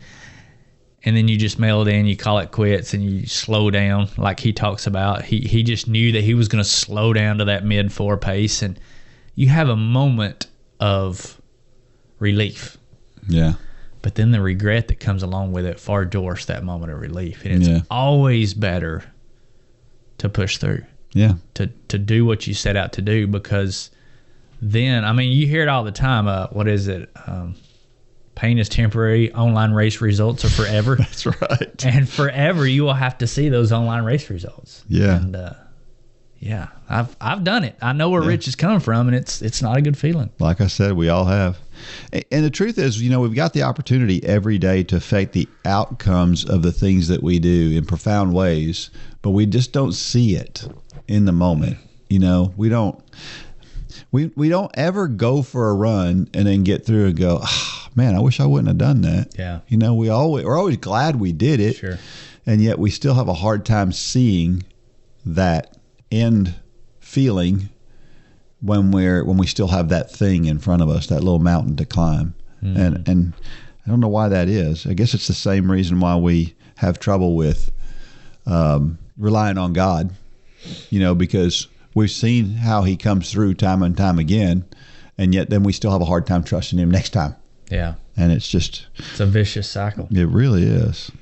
and then you just mail it in, you call it quits, and you slow down like he talks about. He just knew that he was going to slow down to that mid-4 pace, and you have a moment of relief. Yeah. But then the regret that comes along with it far dwarfs that moment of relief. And it's always better to push through. Yeah. To do what you set out to do, because then, I mean, you hear it all the time. What is it? Pain is temporary. Online race results are forever. That's right. And forever you will have to see those online race results. Yeah. And Yeah, I've done it. I know where Rich is coming from, and it's not a good feeling. Like I said, we all have. And the truth is, we've got the opportunity every day to affect the outcomes of the things that we do in profound ways, but we just don't see it in the moment. We don't ever go for a run and then get through and go, man, I wish I wouldn't have done that. Yeah. We're always glad we did it. Sure. And yet we still have a hard time seeing that end feeling when we still have that thing in front of us, that little mountain to climb. And I don't know why that is. I guess it's the same reason why we have trouble with relying on God, because we've seen how he comes through time and time again, and yet then we still have a hard time trusting him next time. Yeah. And it's a vicious cycle. It really is.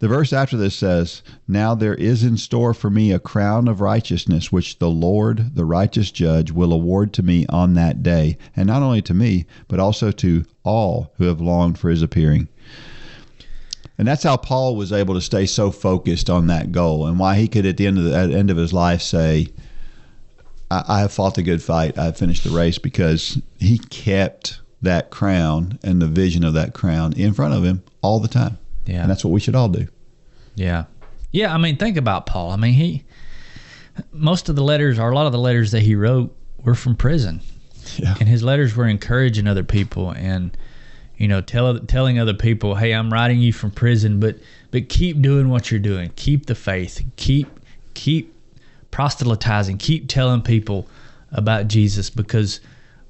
The verse after this says, now there is in store for me a crown of righteousness, which the Lord, the righteous judge, will award to me on that day. And not only to me, but also to all who have longed for his appearing. And that's how Paul was able to stay so focused on that goal, and why he could at the end of his life say, I have fought the good fight. I have finished the race, because he kept that crown and the vision of that crown in front of him all the time. Yeah. And that's what we should all do. Yeah. Yeah. Think about Paul. Most of the letters, or a lot of the letters that he wrote, were from prison. Yeah. And his letters were encouraging other people and, telling other people, hey, I'm writing you from prison, but keep doing what you're doing. Keep the faith. Keep proselytizing. Keep telling people about Jesus, because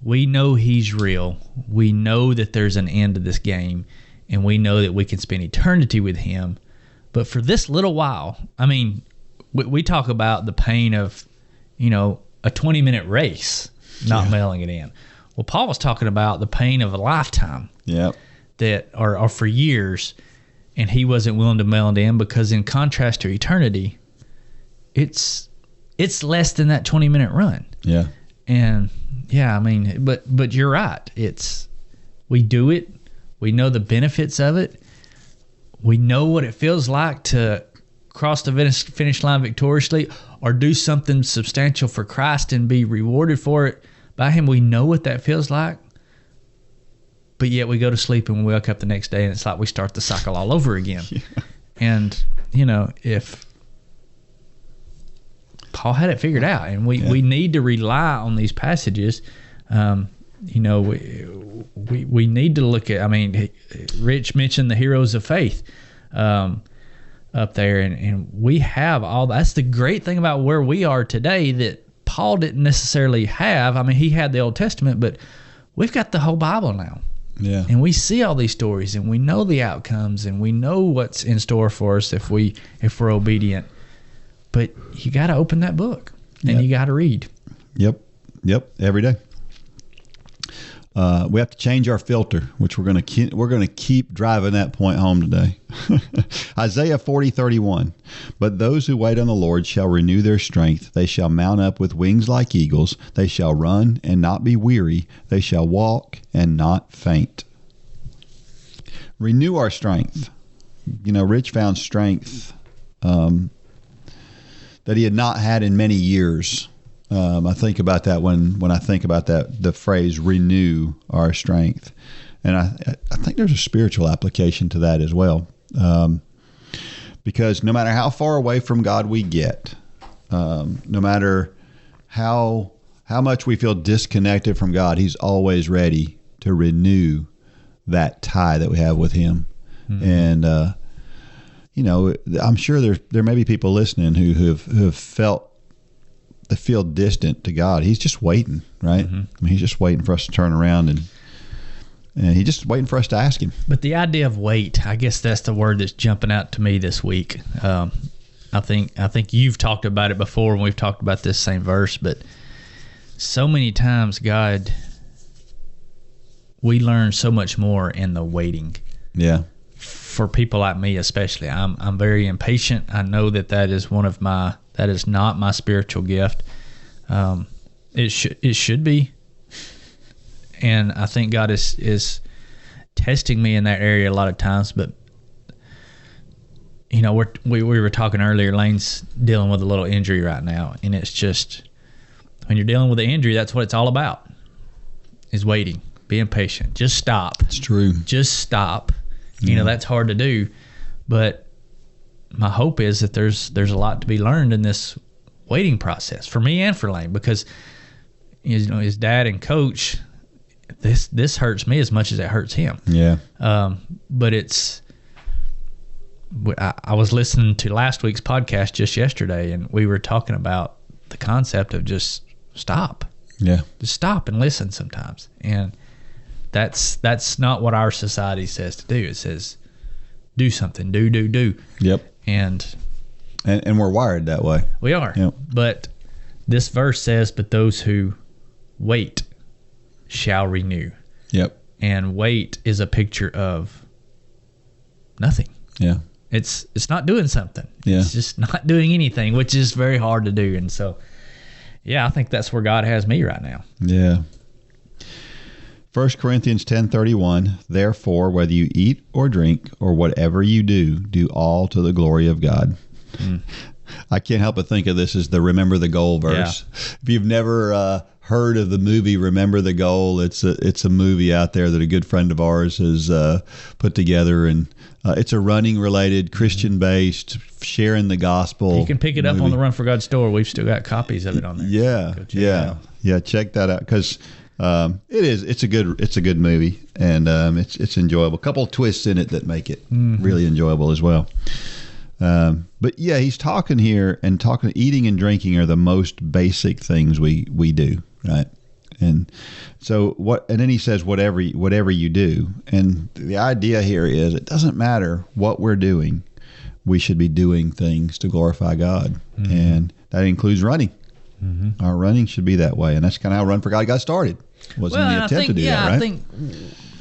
we know he's real. We know that there's an end to this game, and we know that we can spend eternity with him. But for this little while, we talk about the pain of, a 20-minute race, not mailing it in. Well, Paul was talking about the pain of a lifetime. Yep. That are for years, and he wasn't willing to mail it in, because in contrast to eternity, it's less than that 20-minute run. Yeah. And but you're right. We do it. We know the benefits of it. We know what it feels like to cross the finish line victoriously, or do something substantial for Christ and be rewarded for it by him. We know what that feels like. But yet we go to sleep and we wake up the next day and it's like we start the cycle all over again. Yeah. And, if Paul had it figured out, and we need to rely on these passages. We need to look at, Rich mentioned the heroes of faith up there, and we have all. That's the great thing about where we are today that Paul didn't necessarily have. He had the Old Testament, but we've got the whole Bible now. Yeah. And we see all these stories, and we know the outcomes, and we know what's in store for us if we're obedient. But you got to open that book, and you got to read. Yep. Every day. We have to change our filter, which we're going to keep driving that point home today. Isaiah 40:31. But those who wait on the Lord shall renew their strength. They shall mount up with wings like eagles. They shall run and not be weary. They shall walk and not faint. Renew our strength. Rich found strength that he had not had in many years. I think about that when I think about the phrase renew our strength. And I think there's a spiritual application to that as well. Because no matter how far away from God we get, no matter how much we feel disconnected from God, he's always ready to renew that tie that we have with him. Mm-hmm. And, I'm sure there may be people listening who have felt, they feel distant to God. He's just waiting, right? Mm-hmm. He's just waiting for us to turn around, and he's just waiting for us to ask him. But the idea of wait, I guess that's the word that's jumping out to me this week. I think you've talked about it before, and we've talked about this same verse, but so many times, God, we learn so much more in the waiting. Yeah. For people like me especially, I'm very impatient. I know that is not my spiritual gift. It should be, and I think God is testing me in that area a lot of times. But you know, we were talking earlier, Lane's dealing with a little injury right now, and it's just, when you're dealing with an injury, that's what it's all about, is waiting, being patient. Just stop. It's true. Just stop. You know, that's hard to do, but my hope is that there's a lot to be learned in this waiting process for me and for Lane, because, you know, his dad and coach, this hurts me as much as it hurts him. Yeah. But I was listening to last week's podcast just yesterday, and we were talking about the concept of just stop. Yeah. Just stop and listen sometimes. And that's not what our society says to do. It says do something, do. Yep. And we're wired that way. we are. Yep. But this verse says, but those who wait shall renew. Yep. And wait is a picture of nothing. Yeah. It's not doing something. Yeah. It's just not doing anything, which is very hard to do. And so, yeah, I think that's where God has me right now. Yeah. 1 Corinthians 10:31, therefore, whether you eat or drink or whatever you do all to the glory of God. I can't help but think of this as the Remember the Goal verse. Yeah. If you've never heard of the movie Remember the Goal, it's a movie out there that a good friend of ours has put together, and it's a running-related, Christian-based, sharing the gospel. You can pick it up movie. on the Run for God store. We've still got copies of it on there. Yeah, Go check it out. yeah. Check that out, because it's a good movie, and it's enjoyable. A couple of twists in it that make it really enjoyable as well. But yeah, he's talking here, and eating and drinking are the most basic things we do, right? And so and then he says whatever you do, and the idea here is it doesn't matter what we're doing, we should be doing things to glorify God, and that includes running. Our running should be that way, and that's kind of how Run for God got started. Wasn't the attempt to do that, right?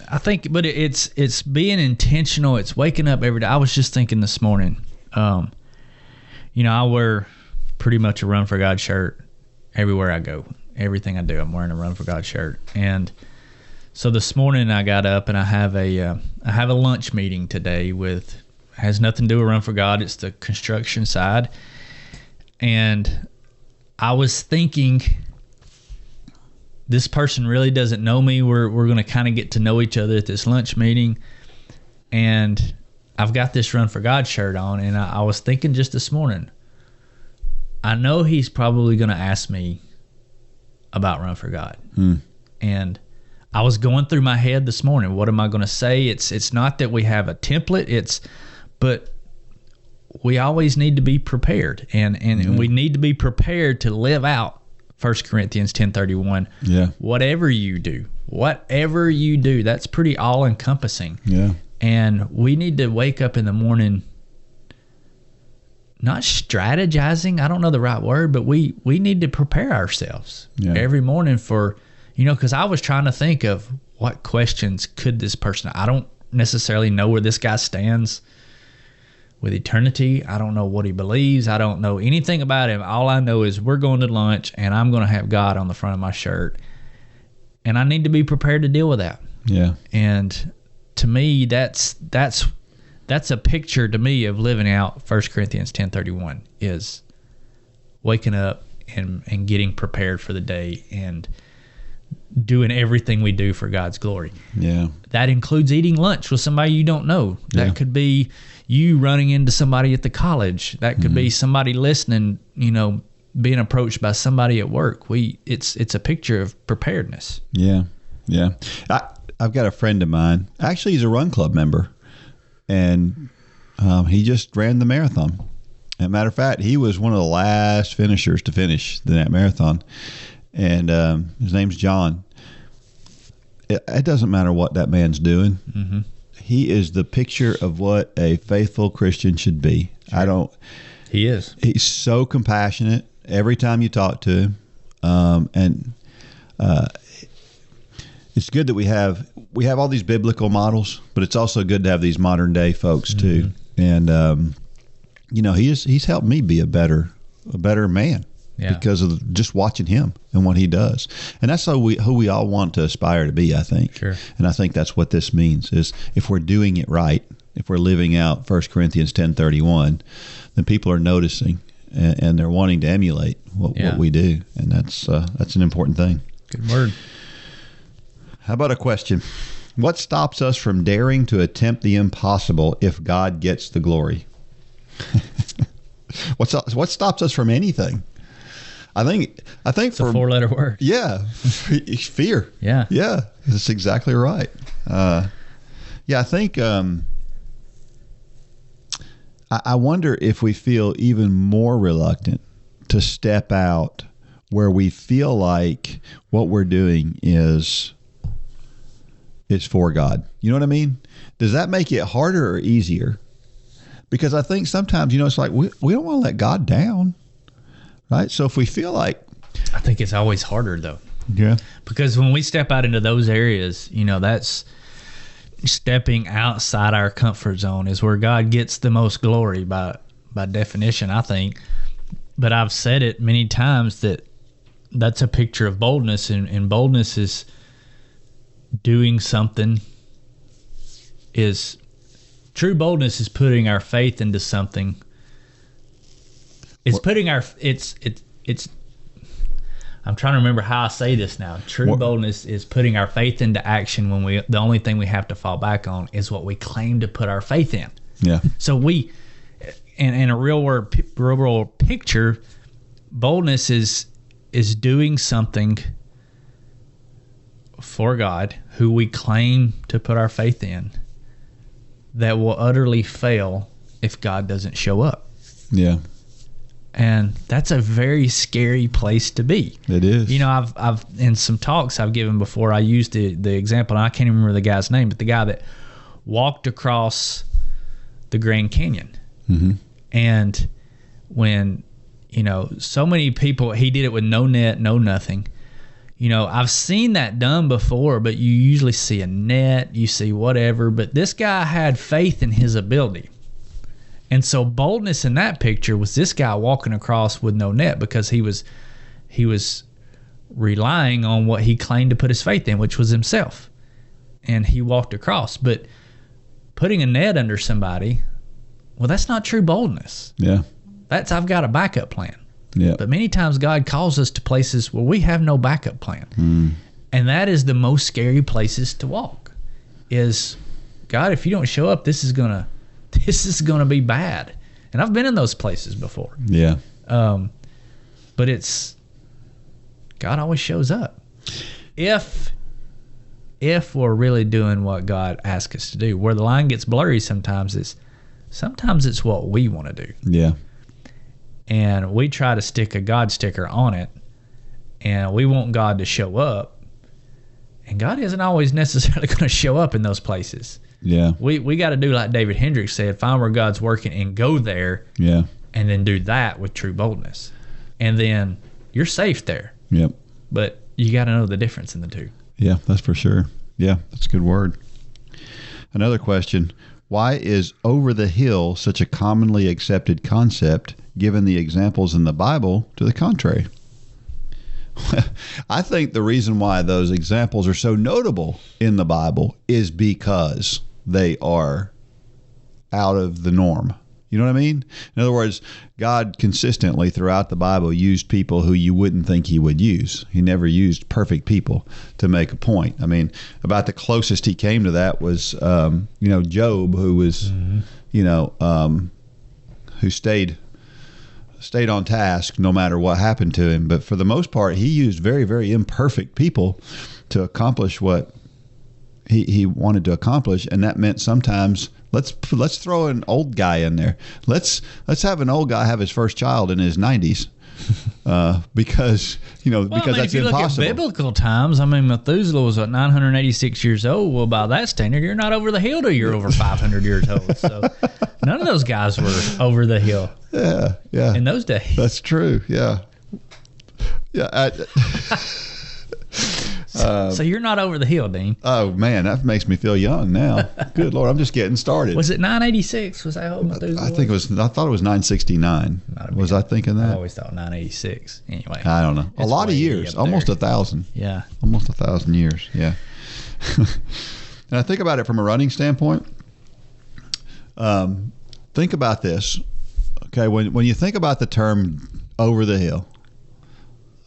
I think, but it's being intentional. It's waking up every day. I was just thinking this morning, you know, I wear pretty much a Run for God shirt everywhere I go. Everything I do, I'm wearing a Run for God shirt. And so this morning I got up, and I have a lunch meeting today has nothing to do with Run for God. It's the construction side. And I was thinking, this person really doesn't know me. We're going to kind of get to know each other at this lunch meeting. And I've got this Run for God shirt on, and I was thinking just this morning, I know he's probably going to ask me about Run for God. And I was going through my head this morning, what am I going to say? It's not that we have a template, but we always need to be prepared, and we need to be prepared to live out 1 Corinthians 10:31. Yeah. Whatever you do, that's pretty all encompassing. Yeah. And we need to wake up in the morning not strategizing, I don't know the right word, but we need to prepare ourselves every morning for, you know, because I was trying to think of what questions could this person, I don't necessarily know where this guy stands with eternity. I don't know what he believes. I don't know anything about him. All I know is we're going to lunch, and I'm going to have God on the front of my shirt, and I need to be prepared to deal with that. Yeah. And to me, that's a picture to me of living out 1 Corinthians 10:31, is waking up and getting prepared for the day and doing everything we do for God's glory. Yeah. That includes eating lunch with somebody you don't know. That could be you running into somebody at the college. That could be somebody listening, you know, being approached by somebody at work. It's a picture of preparedness. Yeah. Yeah. I've got a friend of mine. Actually, he's a run club member. And he just ran the marathon. As a matter of fact, he was one of the last finishers to finish that marathon. And his name's John. It doesn't matter what that man's doing. He is the picture of what a faithful Christian should be. He is. He's so compassionate every time you talk to him. It's good that we have all these biblical models, but it's also good to have these modern day folks too. And you know, he's helped me be a better man because of just watching him and what he does. And that's who we all want to aspire to be, I think. Sure. And I think that's what this means, is if we're doing it right, if we're living out 1 Corinthians 10:31, then people are noticing and they're wanting to emulate what we do, and that's an important thing. Good word. How about a question? What stops us from daring to attempt the impossible if God gets the glory? What stops us from anything? I think It's a 4-letter word. Yeah, fear. Yeah. Yeah, that's exactly right. I think I wonder if we feel even more reluctant to step out where we feel like what we're doing is for God. You know what I mean? Does that make it harder or easier? Because I think sometimes, it's like we don't want to let God down, right? So if we feel like... I think it's always harder, though. Yeah. Because when we step out into those areas, that's stepping outside our comfort zone is where God gets the most glory by definition, I think. But I've said it many times that that's a picture of boldness, and boldness is doing something. True boldness is putting our faith into something. It's putting our it's I'm trying to remember how I say this now. True boldness is putting our faith into action when the only thing we have to fall back on is what we claim to put our faith in. Yeah. So in a real world picture, boldness is doing something for God who we claim to put our faith in that will utterly fail if God doesn't show up. Yeah. And that's a very scary place to be. It is. I've in some talks I've given before, I used the example, and I can't even remember the guy's name, but the guy that walked across the Grand Canyon. Mm-hmm. And when, so many people, he did it with no net, no nothing. I've seen that done before, but you usually see a net, you see whatever. But this guy had faith in his ability. And so boldness in that picture was this guy walking across with no net because he was relying on what he claimed to put his faith in, which was himself. And he walked across. But putting a net under somebody, well, that's not true boldness. Yeah. That's I've got a backup plan. Yeah. But many times God calls us to places where we have no backup plan. And that is the most scary places to walk. Is, God, if you don't show up, this is gonna be bad. And I've been in those places before. Yeah. But God always shows up. If we're really doing what God asks us to do. Where the line gets blurry sometimes it's what we want to do. Yeah. And we try to stick a God sticker on it, and we want God to show up, and God isn't always necessarily going to show up in those places. Yeah. We got to do like David Hendricks said, find where God's working and go there. Yeah. And then do that with true boldness. And then you're safe there. Yep. But you got to know the difference in the two. Yeah, that's for sure. Yeah, that's a good word. Another question. Why is over the hill such a commonly accepted concept given the examples in the Bible to the contrary? I think the reason why those examples are so notable in the Bible is because they are out of the norm. You know what I mean? In other words, God consistently throughout the Bible used people who you wouldn't think he would use. He never used perfect people to make a point. I mean, about the closest he came to that was, Job, who was, who stayed on task no matter what happened to him. But for the most part, he used very, very imperfect people to accomplish what he wanted to accomplish. And that meant sometimes let's throw an old guy in there. Let's have an old guy have his first child in his 90s. Because that's if you impossible. Look at biblical times, I mean, Methuselah was 986 years old. Well, by that standard, you're not over the hill till you're over 500 years old. So none of those guys were over the hill. Yeah, yeah. In those days. That's true. Yeah, yeah. So you're not over the hill, Dean. Oh man, that makes me feel young now. Good Lord, I'm just getting started. Was it 986? Was that how Methuselah I think it was. I thought it was 969. Was I thinking that? I always thought 986. Anyway, I don't know. A lot of years, almost 1,000. Yeah, almost 1,000 years. Yeah. And I think about it from a running standpoint. Think about this. Okay, when you think about the term over the hill,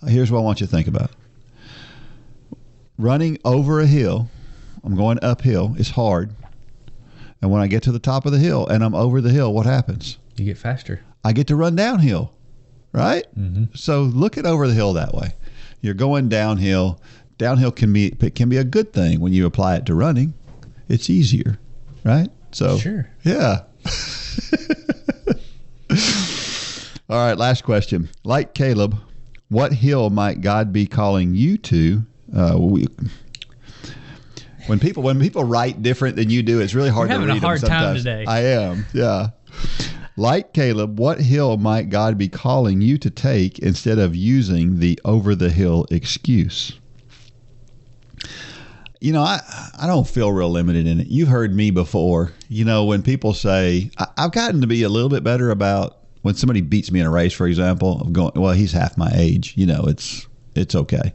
here's what I want you to think about. Running over a hill, I'm going uphill, it's hard. And when I get to the top of the hill and I'm over the hill, what happens? You get faster. I get to run downhill, right? Mm-hmm. So look at over the hill that way. You're going downhill. Downhill can be a good thing when you apply it to running. It's easier, right? So sure. Yeah. All right, last question. Like Caleb, what hill might God be calling you to? When people write different than you do, it's really hard to read them sometimes. You're having a hard time today. I am, yeah. Like Caleb, what hill might God be calling you to take instead of using the over-the-hill excuse? You know, I don't feel real limited in it. You've heard me before. You know, when people say, I've gotten to be a little bit better about when somebody beats me in a race, for example, of going, well, he's half my age. You know, it's okay.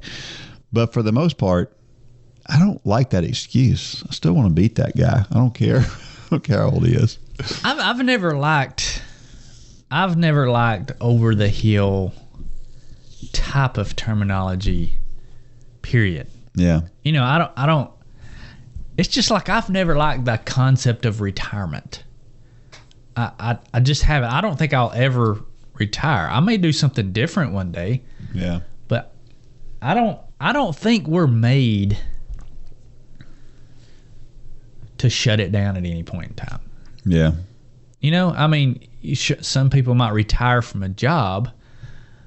But for the most part, I don't like that excuse. I still want to beat that guy. I don't care. I don't care how old he is. I've never liked over the hill type of terminology, period. Yeah. You know, I don't it's just like I've never liked the concept of retirement. I just haven't. I don't think I'll ever retire. I may do something different one day. Yeah. But I don't think we're made to shut it down at any point in time. Yeah. You know, I mean, some people might retire from a job,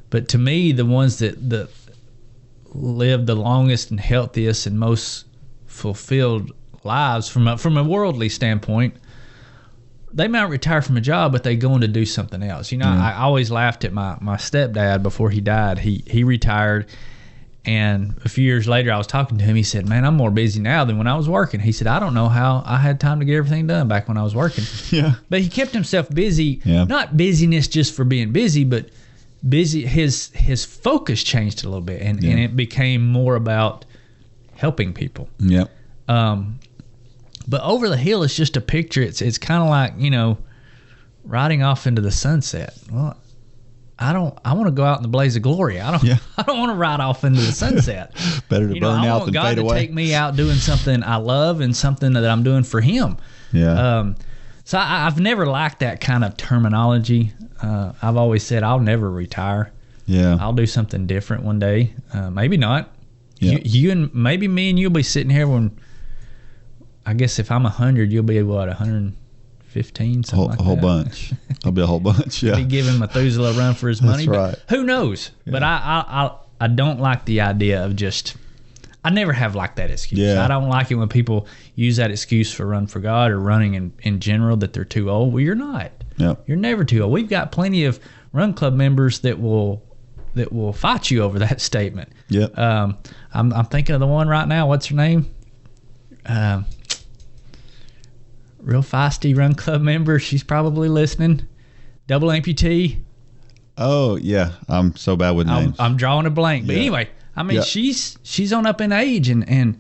but to me, the ones that live the longest and healthiest and most fulfilled lives from a worldly standpoint, they might retire from a job, but they go on to do something else. You know, I always laughed at my stepdad before he died. He retired, and a few years later, I was talking to him. He said, "Man, I'm more busy now than when I was working." He said, "I don't know how I had time to get everything done back when I was working." Yeah. But he kept himself busy. Yeah. Not busyness just for being busy, but busy. His focus changed a little bit, and it became more about helping people. Yep. But over the hill, it's just a picture. It's kind of like, you know, riding off into the sunset. Well, I want to go out in the blaze of glory. I don't want to ride off into the sunset. Better to burn out than fade away. I want God to take me out doing something I love and something that I'm doing for Him. Yeah. So I've never liked that kind of terminology. I've always said I'll never retire. Yeah. I'll do something different one day. Maybe not. Yeah. You and maybe me and you'll be sitting here when, I guess if I'm 100, you'll be what, 115, something like that. A whole bunch. I'll be a whole bunch. Yeah. Be giving Methuselah a run for his money. That's right. But who knows? Yeah. But I don't like the idea of just. I never have liked that excuse. Yeah. I don't like it when people use that excuse for run for God or running in general that they're too old. Well, you're not. Yep. You're never too old. We've got plenty of run club members that will fight you over that statement. Yep. I'm thinking of the one right now. What's her name? Real feisty run club member. She's probably listening. Double amputee. Oh yeah, I'm so bad with names. I'm drawing a blank. But anyway, I mean, she's on up in age, and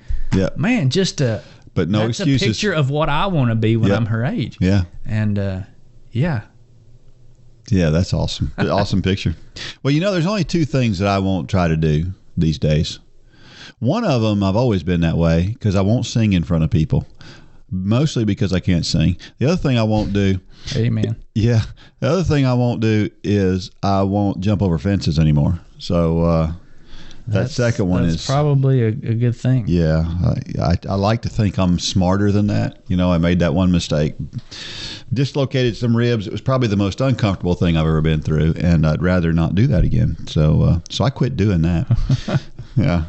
man, just but no that's excuses. A picture of what I want to be when I'm her age. Yeah. And yeah, that's awesome. Awesome picture. Well, you know, there's only two things that I won't try to do these days. One of them, I've always been that way because I won't sing in front of people. Mostly because I can't sing. The other thing I won't do. Amen. Yeah. The other thing I won't do is I won't jump over fences anymore. So that second one is probably a good thing. Yeah. I like to think I'm smarter than that. You know, I made that one mistake. Dislocated some ribs. It was probably the most uncomfortable thing I've ever been through, and I'd rather not do that again. So I quit doing that. Yeah.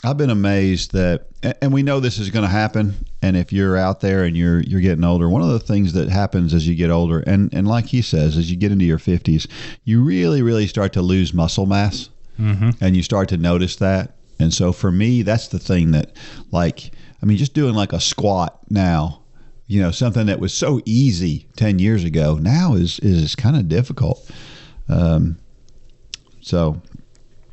I've been amazed that, and we know this is going to happen. And if you're out there and you're getting older, one of the things that happens as you get older, and like he says, as you get into your 50s, you really, really start to lose muscle mass, and you start to notice that. And so for me, that's the thing that, like, I mean, just doing like a squat now, you know, something that was so easy 10 years ago now is kind of difficult. So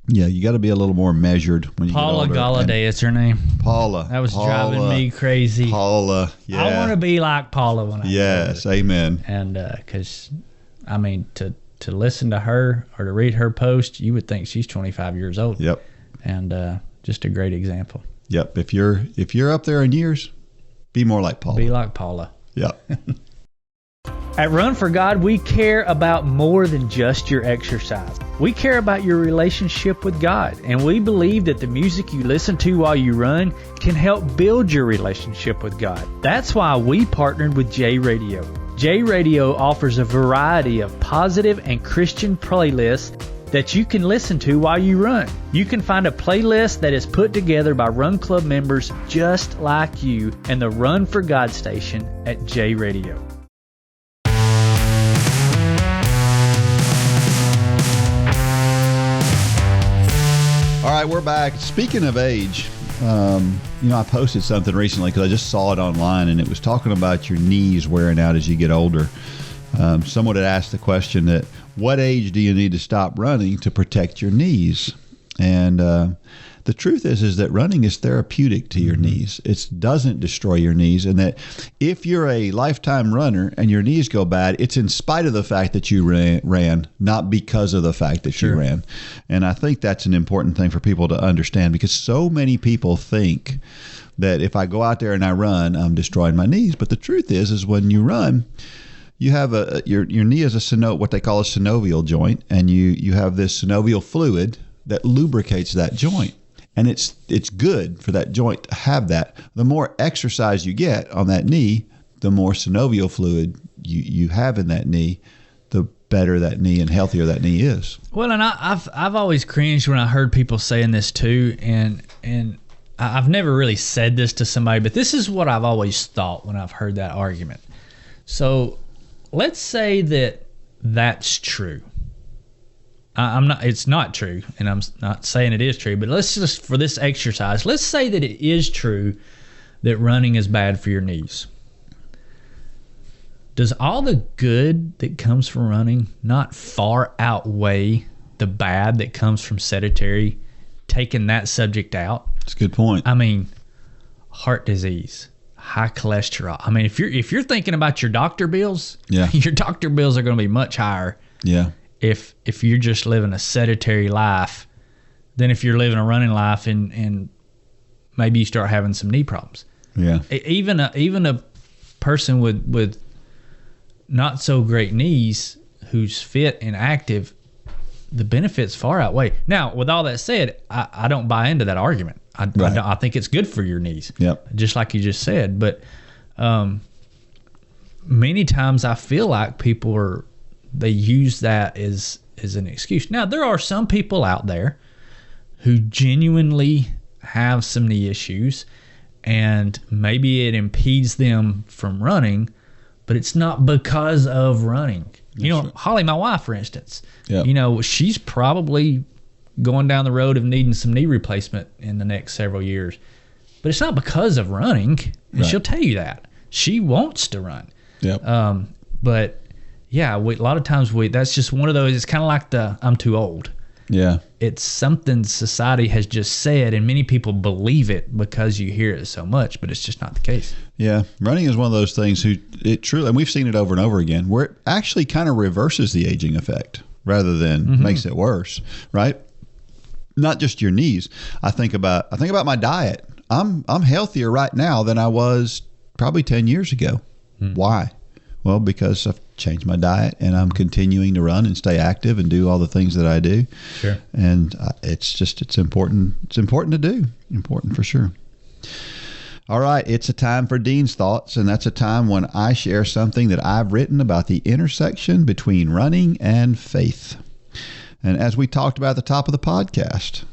Yeah, you got to be a little more measured when you Paula get older. Galladay is her name. Paula. That was driving me crazy. Paula, yeah. I want to be like Paula when I Yes, amen. And because, I mean, to listen to her or to read her post, you would think she's 25 years old. Yep. And just a great example. Yep. If you're up there in years, be more like Paula. Be like Paula. Yep. At Run for God, we care about more than just your exercise. We care about your relationship with God, and we believe that the music you listen to while you run can help build your relationship with God. That's why we partnered with J Radio. J Radio offers a variety of positive and Christian playlists that you can listen to while you run. You can find a playlist that is put together by Run Club members just like you and the Run for God station at J Radio. All right, we're back. Speaking of age, I posted something recently because I just saw it online, and it was talking about your knees wearing out as you get older. Someone had asked the question that, what age do you need to stop running to protect your knees? And the truth is that running is therapeutic to your knees. It doesn't destroy your knees, and that if you're a lifetime runner and your knees go bad, it's in spite of the fact that you ran, not because of the fact that you ran. And I think that's an important thing for people to understand, because so many people think that if I go out there and I run, I'm destroying my knees. But the truth is when you run, you have your knee is what they call a synovial joint, and you have this synovial fluid that lubricates that joint. And it's good for that joint to have that. The more exercise you get on that knee, the more synovial fluid you have in that knee, the better that knee and healthier that knee is. Well, and I've always cringed when I heard people saying this too, and I've never really said this to somebody, but this is what I've always thought when I've heard that argument. So let's say that that's true. It's not true, and I'm not saying it is true, but let's just, for this exercise, let's say that it is true that running is bad for your knees. Does all the good that comes from running not far outweigh the bad that comes from sedentary, taking that subject out? That's a good point. I mean, heart disease, high cholesterol. I mean, if you're thinking about your doctor bills, your doctor bills are going to be much higher. Yeah. If you're just living a sedentary life, than if you're living a running life and maybe you start having some knee problems. Yeah. Even a person with not so great knees who's fit and active, the benefits far outweigh. Now, with all that said, I don't buy into that argument. I think it's good for your knees. Yep. Just like you just said. But many times I feel like people they use that as an excuse. Now, there are some people out there who genuinely have some knee issues, and maybe it impedes them from running, but it's not because of running. Holly, my wife, for instance, she's probably going down the road of needing some knee replacement in the next several years, but it's not because of running, and she'll tell you that. She wants to run. Yep. But yeah, a lot of times that's just one of those. It's kind of like I'm too old. Yeah. It's something society has just said, and many people believe it because you hear it so much, but it's just not the case. Yeah. Running is one of those things and we've seen it over and over again, where it actually kind of reverses the aging effect rather than makes it worse, right? Not just your knees. I think about my diet. I'm healthier right now than I was probably 10 years ago. Why? Well, because I've changed my diet and I'm continuing to run and stay active and do all the things that I do. Sure. And it's important. It's important to do. Important for sure. All right. It's a time for Dean's Thoughts, and that's a time when I share something that I've written about the intersection between running and faith. And as we talked about at the top of the podcast,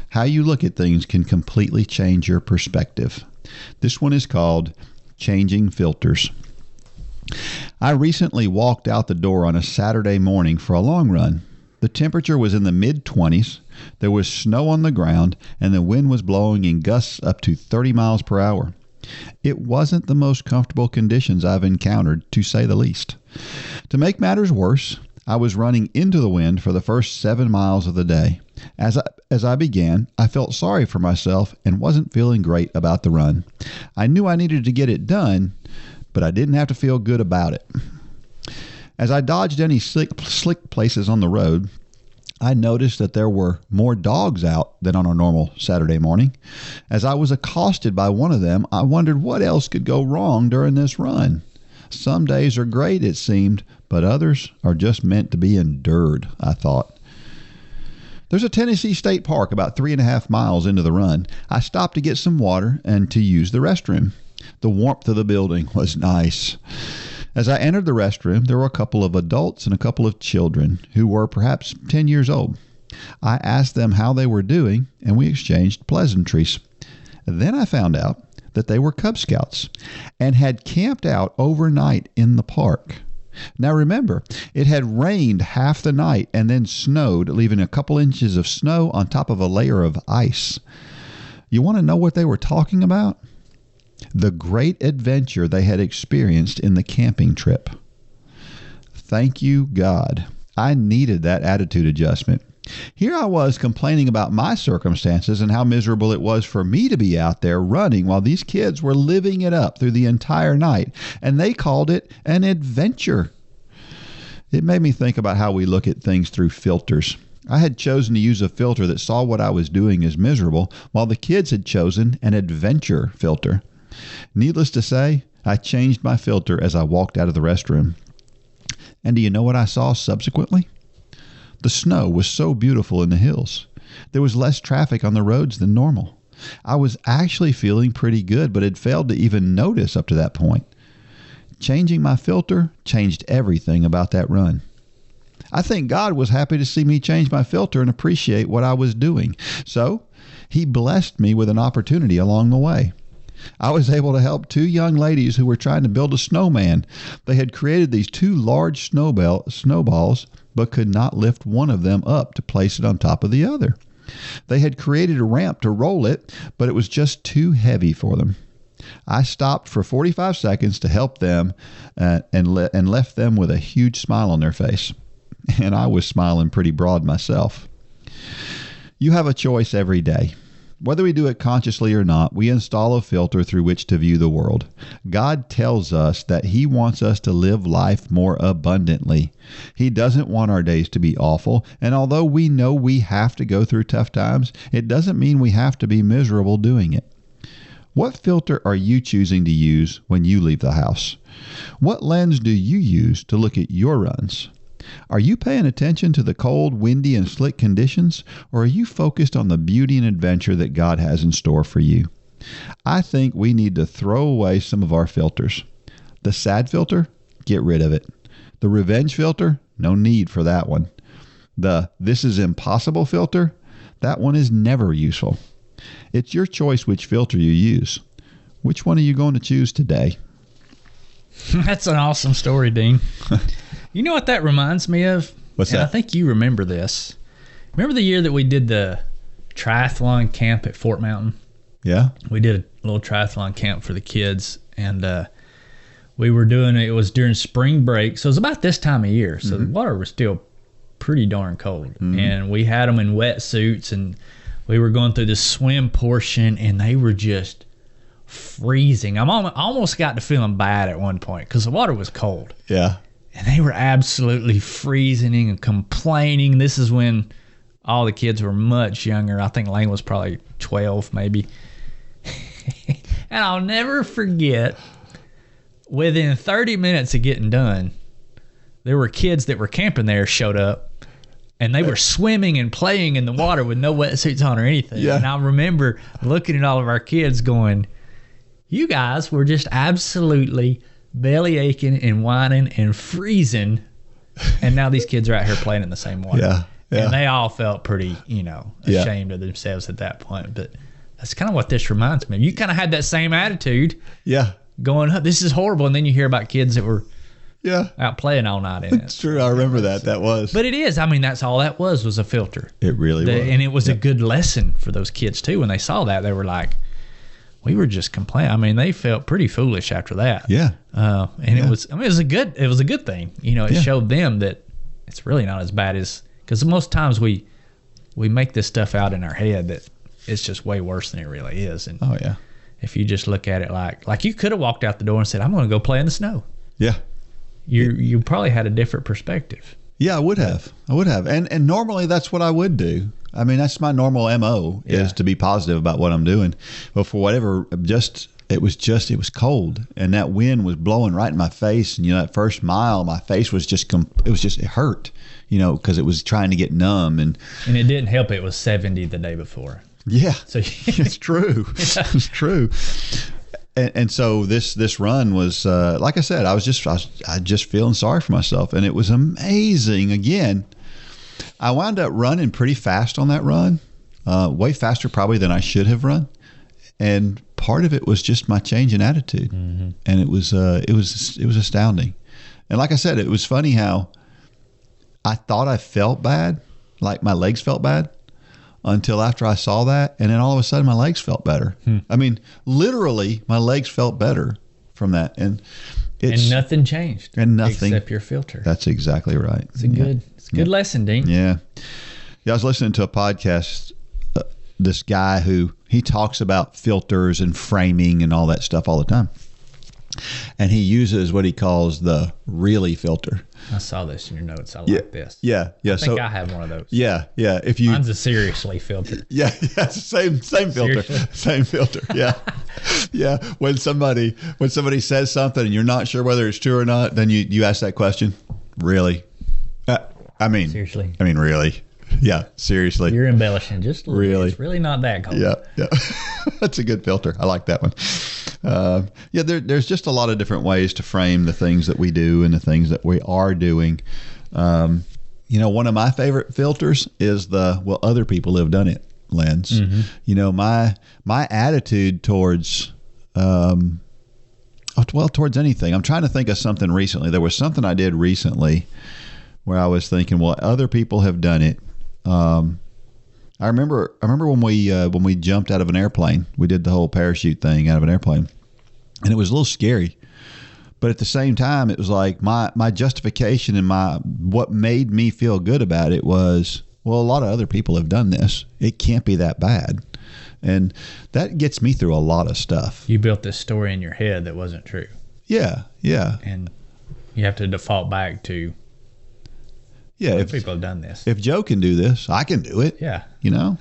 how you look at things can completely change your perspective. This one is called Changing Filters. I recently walked out the door on a Saturday morning for a long run. The temperature was in the mid-20s, there was snow on the ground, and the wind was blowing in gusts up to 30 miles per hour. It wasn't the most comfortable conditions I've encountered, to say the least. To make matters worse, I was running into the wind for the first 7 miles of the day. As I began, I felt sorry for myself and wasn't feeling great about the run. I knew I needed to get it done, but I didn't have to feel good about it. As I dodged any slick places on the road, I noticed that there were more dogs out than on a normal Saturday morning. As I was accosted by one of them, I wondered what else could go wrong during this run. Some days are great, it seemed, but others are just meant to be endured, I thought. There's a Tennessee State Park about 3.5 miles into the run. I stopped to get some water and to use the restroom. The warmth of the building was nice. As I entered the restroom, there were a couple of adults and a couple of children who were perhaps 10 years old. I asked them how they were doing, and we exchanged pleasantries. Then I found out that they were Cub Scouts and had camped out overnight in the park. Now remember, it had rained half the night and then snowed, leaving a couple inches of snow on top of a layer of ice. You want to know what they were talking about? The great adventure they had experienced in the camping trip. Thank you, God. I needed that attitude adjustment. Here I was complaining about my circumstances and how miserable it was for me to be out there running while these kids were living it up through the entire night, and they called it an adventure. It made me think about how we look at things through filters. I had chosen to use a filter that saw what I was doing as miserable, while the kids had chosen an adventure filter. Needless to say, I changed my filter as I walked out of the restroom. And do you know what I saw subsequently? The snow was so beautiful in the hills. There was less traffic on the roads than normal. I was actually feeling pretty good, but had failed to even notice up to that point. Changing my filter changed everything about that run. I think God was happy to see me change my filter and appreciate what I was doing. So He blessed me with an opportunity along the way. I was able to help two young ladies who were trying to build a snowman. They had created these two large snowballs, but could not lift one of them up to place it on top of the other. They had created a ramp to roll it, but it was just too heavy for them. I stopped for 45 seconds to help them and left them with a huge smile on their face. And I was smiling pretty broad myself. You have a choice every day. Whether we do it consciously or not, we install a filter through which to view the world. God tells us that He wants us to live life more abundantly. He doesn't want our days to be awful, and although we know we have to go through tough times, it doesn't mean we have to be miserable doing it. What filter are you choosing to use when you leave the house? What lens do you use to look at your runs? Are you paying attention to the cold, windy, and slick conditions, or are you focused on the beauty and adventure that God has in store for you? I think we need to throw away some of our filters. The sad filter, get rid of it. The revenge filter, no need for that one. The this is impossible filter, that one is never useful. It's your choice which filter you use. Which one are you going to choose today? That's an awesome story, Dean. You know what that reminds me of? What's that? I think you remember this. Remember the year that we did the triathlon camp at Fort Mountain? Yeah. We did a little triathlon camp for the kids, and we were doing it. It was during spring break, so it was about this time of year. So the water was still pretty darn cold, and we had them in wetsuits, and we were going through the swim portion, and they were just freezing. I almost got to feeling bad at one point because the water was cold. Yeah. And they were absolutely freezing and complaining. This is when all the kids were much younger. I think Lane was probably 12 maybe. And I'll never forget, within 30 minutes of getting done, there were kids that were camping there showed up, and they were swimming and playing in the water with no wetsuits on or anything. Yeah. And I remember looking at all of our kids going, you guys were just absolutely belly aching and whining and freezing, and now these kids are out here playing in the same water. Yeah. And they all felt pretty, ashamed of themselves at that point. But that's kind of what this reminds me of. You kind of had that same attitude. Yeah. Going, this is horrible, and then you hear about kids that were out playing all night in it. It's true. I remember that. That was. But it is. I mean, that's all that was a filter. It really was. And it was a good lesson for those kids, too. When they saw that, they were like, we were just complaining. I mean, they felt pretty foolish after that. Yeah. It was a good thing. It showed them that it's really not as bad as, because most times we we make this stuff out in our head that it's just way worse than it really is. And Oh yeah. if you just look at it like you could have walked out the door and said, I'm going to go play in the snow. Yeah. You probably had a different perspective. Yeah, I would have. And normally that's what I would do. I mean, that's my normal MO is to be positive about what I'm doing. But for whatever, it was cold, and that wind was blowing right in my face. And, that first mile, my face was it hurt, because it was trying to get numb. And it didn't help. It was 70 the day before. Yeah, so it's true. It's true. And so this run was, like I said, I was just feeling sorry for myself, and it was amazing. Again, I wound up running pretty fast on that run, way faster probably than I should have run, and part of it was just my change in attitude, and it was astounding. And like I said, it was funny how I thought I felt bad, like my legs felt bad, until after I saw that, and then all of a sudden my legs felt better. I mean, literally, my legs felt better from that, and nothing changed, except your filter. That's exactly right. It's a good lesson, Dean. Yeah. I was listening to a podcast. This guy who he talks about filters and framing and all that stuff all the time. And he uses what he calls the really filter. I saw this in your notes. I like this. Yeah. I think I have one of those. Yeah. Mine's a seriously filter. Yeah. Same filter. Seriously? Same filter. Yeah. Yeah. When somebody says something and you're not sure whether it's true or not, then you ask that question. Really? Seriously? Really? Yeah, seriously. You're embellishing just a little Really? bit. It's really not that cold. Yeah. That's a good filter. I like that one. There's just a lot of different ways to frame the things that we do and the things that we are doing. One of my favorite filters is other people have done it lens. My attitude towards towards anything. I'm trying to think of something recently. There was something I did recently where I was thinking, well, other people have done it. I remember when we jumped out of an airplane. We did the whole parachute thing out of an airplane, and it was a little scary. But at the same time, it was like my justification and what made me feel good about it was, well, a lot of other people have done this. It can't be that bad, and that gets me through a lot of stuff. You built this story in your head that wasn't true. Yeah. And you have to default back to. Yeah, if people have done this. If Joe can do this, I can do it. Yeah.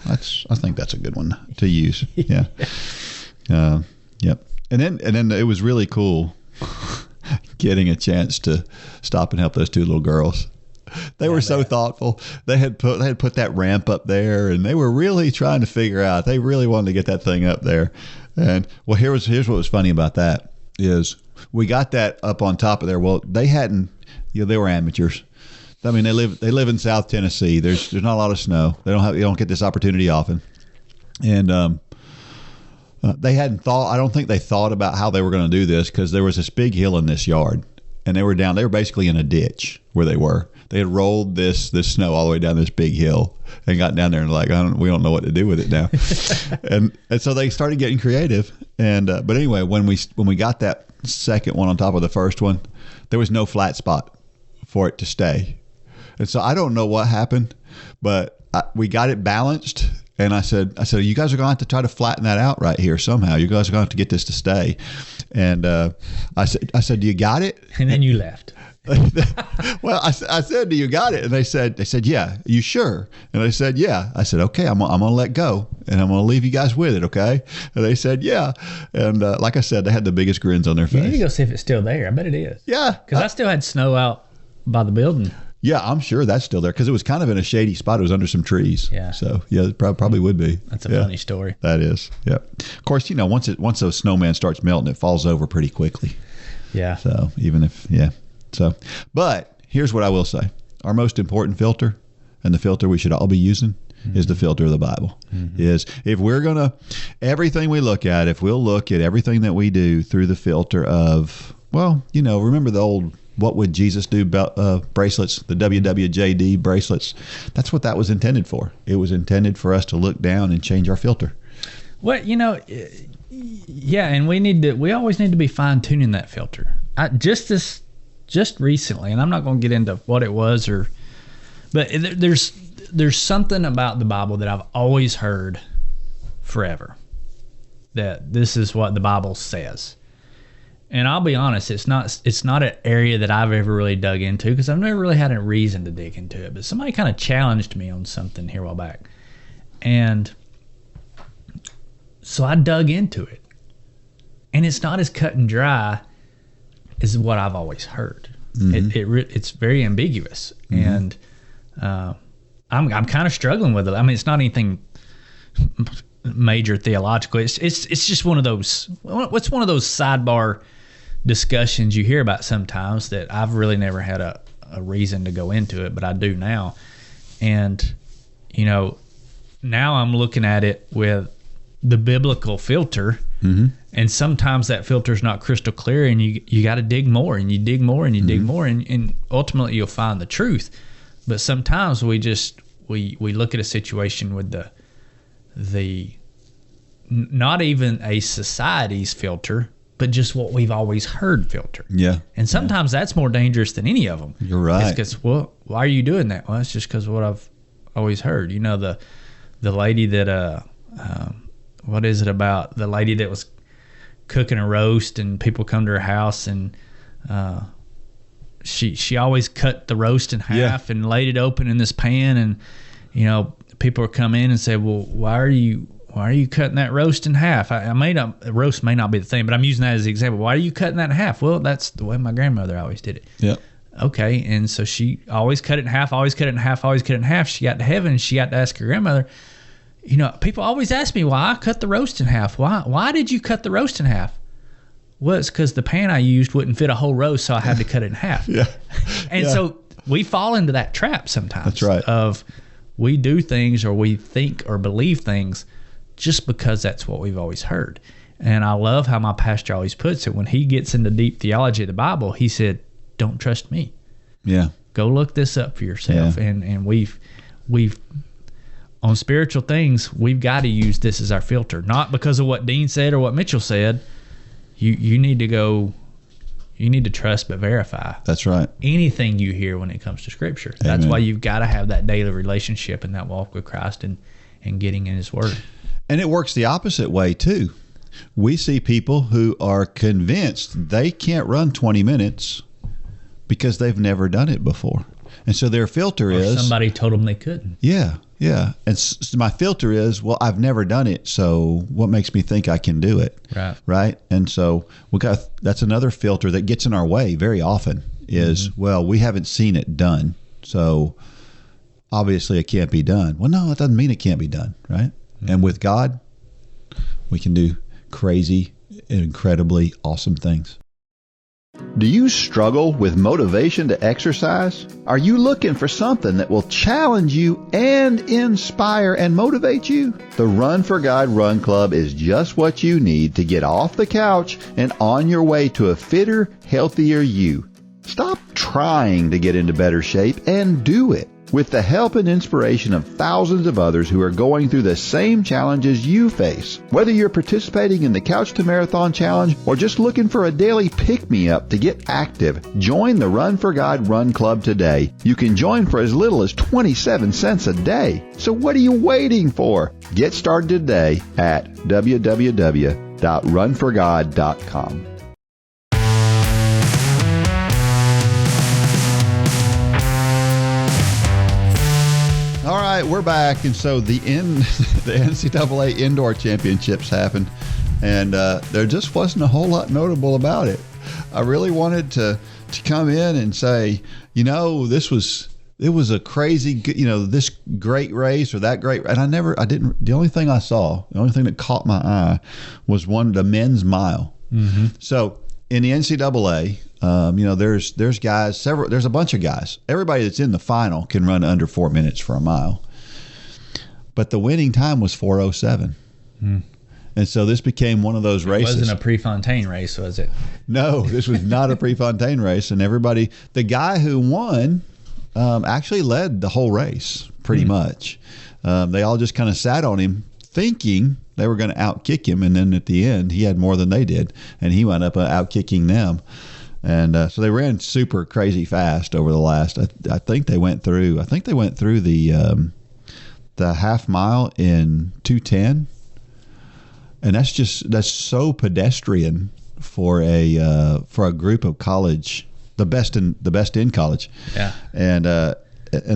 I think that's a good one to use. Yeah. Yep. And then it was really cool getting a chance to stop and help those two little girls. They were so thoughtful. They had put that ramp up there, and they were really trying to figure out. They really wanted to get that thing up there. And well, here's what was funny about that is we got that up on top of there. Well, they hadn't. They were amateurs. I mean, they live in South Tennessee. There's not a lot of snow. They don't get this opportunity often, and they hadn't thought. I don't think they thought about how they were going to do this because there was this big hill in this yard, and they were basically in a ditch where they were. They had rolled this snow all the way down this big hill and got down there and we don't know what to do with it now, and so they started getting creative. And but anyway, when we got that second one on top of the first one, there was no flat spot for it to stay. And so I don't know what happened, but we got it balanced. And I said, you guys are going to have to try to flatten that out right here somehow. You guys are going to have to get this to stay. And I said, do you got it? And then you left. Well, I said, do you got it? And they said, yeah. You sure? And I said, yeah. I said, okay, I'm going to let go, and I'm going to leave you guys with it, okay? And they said, yeah. And like I said, they had the biggest grins on their face. You need to go see if it's still there. I bet it is. Yeah. Because I still had snow out by the building. Yeah, I'm sure that's still there because it was kind of in a shady spot. It was under some trees. Yeah. So yeah, it probably would be. That's a funny story. That is. Yeah. Of course, once a snowman starts melting, it falls over pretty quickly. Yeah. So but here's what I will say: our most important filter, and the filter we should all be using, is the filter of the Bible. Is if we're gonna everything we look at, if we'll look at everything that we do through the filter of, remember the old "What would Jesus do" bracelets, the WWJD bracelets. That's what that was intended for. It was intended for us to look down and change our filter. Well, yeah, and we always need to be fine tuning that filter. Just recently, and I'm not going to get into what it was but there's there's something about the Bible that I've always heard forever, that this is what the Bible says. And I'll be honest, it's not an area that I've ever really dug into, because I've never really had a reason to dig into it. But somebody kind of challenged me on something here a while back. And so I dug into it. And it's not as cut and dry as what I've always heard. It's very ambiguous. And I'm kind of struggling with it. I mean, it's not anything major theological. It's just one of those, what's one of those sidebar discussions you hear about sometimes that I've really never had a reason to go into it, but I do now. And, now I'm looking at it with the biblical filter, and sometimes that filter is not crystal clear, and you got to dig more, and you dig more, and you dig more, and ultimately you'll find the truth. But sometimes we look at a situation with the not even a society's filter, but just what we've always heard filter. Yeah. And sometimes that's more dangerous than any of them. You're right. It's because, well, why are you doing that? Well, it's just because of what I've always heard. The lady that, what is it about the lady that was cooking a roast and people come to her house and she always cut the roast in half and laid it open in this pan, and, people would come in and say, well, why are you cutting that roast in half? Roast may not be the thing, but I'm using that as the example. Why are you cutting that in half? Well, that's the way my grandmother always did it. Yeah. Okay. And so she always cut it in half, always cut it in half, always cut it in half. She got to heaven and she got to ask her grandmother, people always ask me why I cut the roast in half. Why did you cut the roast in half? Well, it's because the pan I used wouldn't fit a whole roast, so I had to cut it in half. So we fall into that trap sometimes. That's right. Of we do things or we think or believe things just because that's what we've always heard. And I love how my pastor always puts it. When he gets into deep theology of the Bible, he said, don't trust me. Yeah. Go look this up for yourself. Yeah. And we've on spiritual things, we've got to use this as our filter. Not because of what Dean said or what Mitchell said. You need to trust but verify. That's right. Anything you hear when it comes to Scripture. Amen. That's why you've got to have that daily relationship and that walk with Christ and getting in His Word. And it works the opposite way, too. We see people who are convinced they can't run 20 minutes because they've never done it before. And so their filter is... somebody told them they couldn't. Yeah. And my filter is, well, I've never done it, so what makes me think I can do it? Right? And so that's another filter that gets in our way very often is, well, we haven't seen it done, so obviously it can't be done. Well, no, it doesn't mean it can't be done, right? And with God, we can do crazy, incredibly awesome things. Do you struggle with motivation to exercise? Are you looking for something that will challenge you and inspire and motivate you? The Run for God Run Club is just what you need to get off the couch and on your way to a fitter, healthier you. Stop trying to get into better shape and do it. With the help and inspiration of thousands of others who are going through the same challenges you face. Whether you're participating in the Couch to Marathon Challenge or just looking for a daily pick-me-up to get active, join the Run for God Run Club today. You can join for as little as 27 cents a day. So what are you waiting for? Get started today at www.runforgod.com. All right, we're back, and so the NCAA Indoor Championships happened, and there just wasn't a whole lot notable about it. I really wanted to come in and say, it was a crazy, this great race or that great, and the only thing that caught my eye was the men's mile. Mm-hmm. So in the NCAA, there's guys, there's a bunch of guys. Everybody that's in the final can run under 4 minutes for a mile. But the winning time was 4:07. And so this became one of those races. It wasn't a Prefontaine race, was it? No, this was not a Prefontaine race. And the guy who won actually led the whole race pretty much. They all just kind of sat on him thinking they were going to outkick him. And then at the end, he had more than they did. And he wound up outkicking them. And so they ran super crazy fast over the last. I think they went through the the half mile in 2:10, and that's so pedestrian for a group of college, the best in college. Yeah. And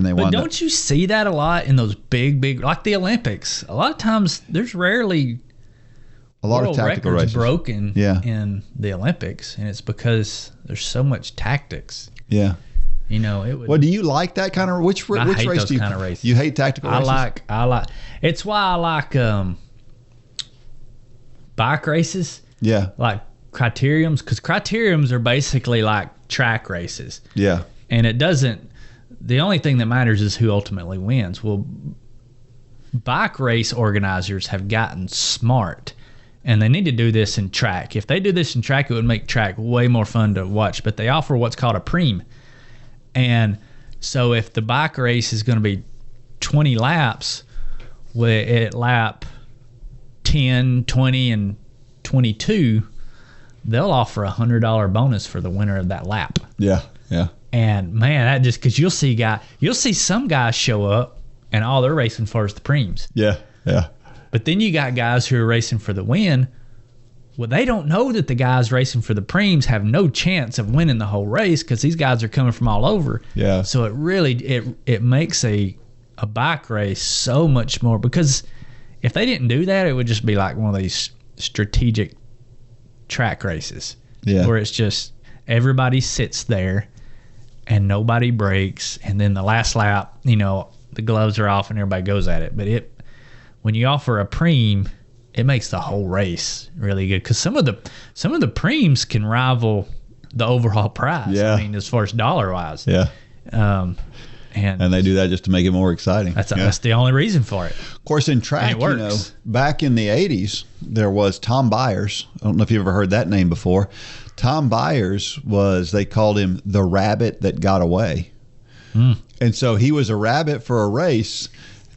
they won. But don't you see that a lot in those big, like the Olympics? A lot of times there's rarely a lot of world tactical records races broken Yeah. in the Olympics, and it's because there's so much tactics. Yeah. You know, it would. Well, do you like that kind of which I hate race those do you kind of races. You hate tactical races? I like. It's why I like bike races. Yeah. Like criteriums, because criteriums are basically like track races. Yeah. And it doesn't. The only thing that matters is who ultimately wins. Well, bike race organizers have gotten smart, and they need to do this in track. If they do this in track, it would make track way more fun to watch. But they offer what's called a preem. And so if the bike race is going to be 20 laps, at lap 10, 20, and 22, they'll offer $100 bonus for the winner of that lap. Yeah. Yeah. And man, that just because you'll see some guys show up and all they're racing for is the preems. Yeah. Yeah. But then you got guys who are racing for the win. Well, they don't know that the guys racing for the preems have no chance of winning the whole race because these guys are coming from all over. Yeah. So it really it makes a bike race so much more, because if they didn't do that, it would just be like one of these strategic track races. Yeah. Where it's just everybody sits there and nobody breaks, and then the last lap, you know, the gloves are off and everybody goes at it. But when you offer a preem, it makes the whole race really good, because some of the preems can rival the overall prize. Yeah. I mean, as far as dollar wise. Yeah. And they do that just to make it more exciting. That's the only reason for it. Of course, in track, And it works. back in the 80s, there was Tom Byers. I don't know if you've ever heard that name before. Tom Byers they called him the rabbit that got away. And so he was a rabbit for a race,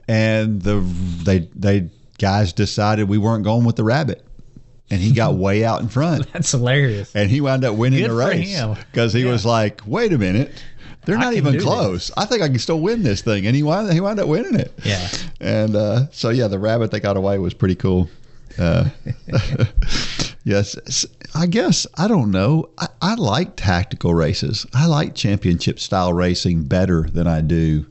and they guys decided we weren't going with the rabbit, and he got way out in front. That's hilarious. And he wound up winning Good the for race him. because he was like, wait a minute, they're not can even do close. I think I can still win this thing. And he wound up winning it. Yeah. And so, yeah, the rabbit that got away was pretty cool. Yes, I guess, I don't know. I like tactical races. I like championship style racing better than I do.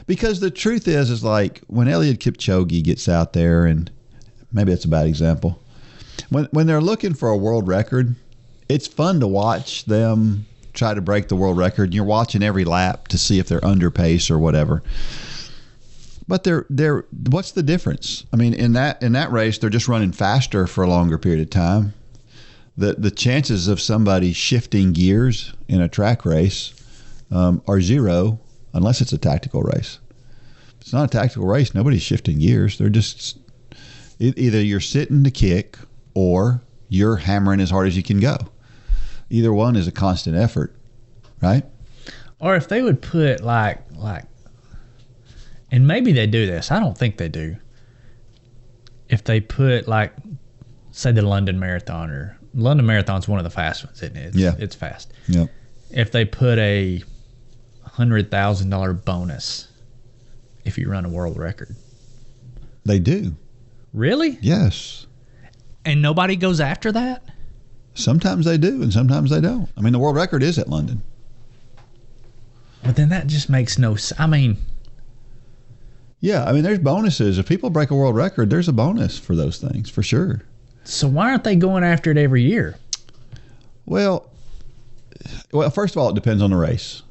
Because the truth is like when Eliud Kipchoge gets out there, and maybe it's a bad example, when they're looking for a world record, it's fun to watch them try to break the world record. You're watching every lap to see if they're under pace or whatever. But they're what's the difference? I mean, in that race, they're just running faster for a longer period of time. The chances of somebody shifting gears in a track race are zero unless it's a tactical race. If it's not a tactical race, nobody's shifting gears. They're just either you're sitting to kick or you're hammering as hard as you can go. Either one is a constant effort, right? Or if they would put like, and maybe they do this. I don't think they do. If they put like, say the London Marathon's one of the fast ones, isn't it? It's fast. Yeah. If they put a $100,000 bonus if you run a world record. They do. Really? Yes. And nobody goes after that? Sometimes they do, and sometimes they don't. I mean, the world record is at London. But then that just makes no sense. I mean, yeah, I mean, there's bonuses. If people break a world record, there's a bonus for those things, for sure. so why aren't they going after it every year? Well, first of all, it depends on the race.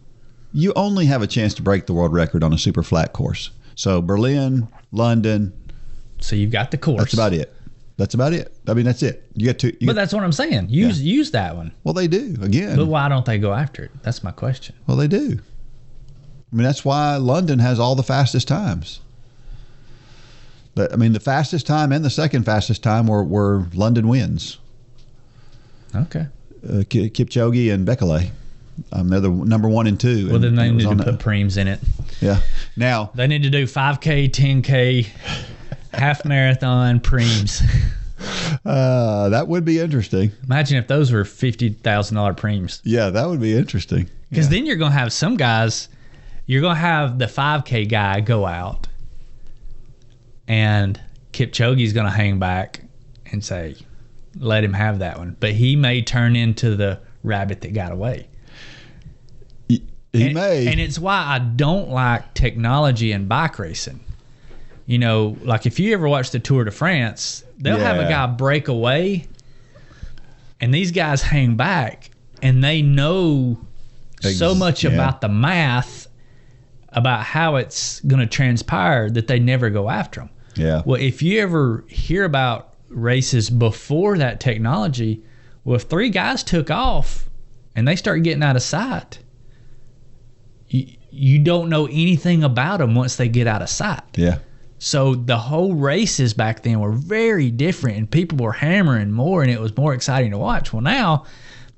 You only have a chance to break the world record on a super flat course. So Berlin, London. So you've got the course. That's about it. I mean, that's it. You get to. But that's what I'm saying. Use that one. Well, they do again. But why don't they go after it? That's my question. Well, they do. I mean, that's why London has all the fastest times. I mean, the fastest time and the second fastest time were London wins. Okay. Kipchoge and Bekele. They're the number 1 and 2. Well, then they need to put preems in it. Yeah. Now they need to do 5K, 10K, half marathon preems. That would be interesting. Imagine if those were $50,000 preems. Yeah, that would be interesting. Because then you're going to have some guys. You're going to have the 5K guy go out, And Kipchoge's going to hang back and say, let him have that one. But he may turn into the rabbit that got away. He may. And it's why I don't like technology in bike racing. You know, like if you ever watch the Tour de France, they'll have a guy break away, and these guys hang back, and they know so much about the math, about how it's going to transpire, that they never go after them. Yeah. Well, if you ever hear about races before that technology, well, if 3 guys took off and they start getting out of sight, you don't know anything about them once they get out of sight. Yeah. So the whole races back then were very different, and people were hammering more, and it was more exciting to watch. Well, now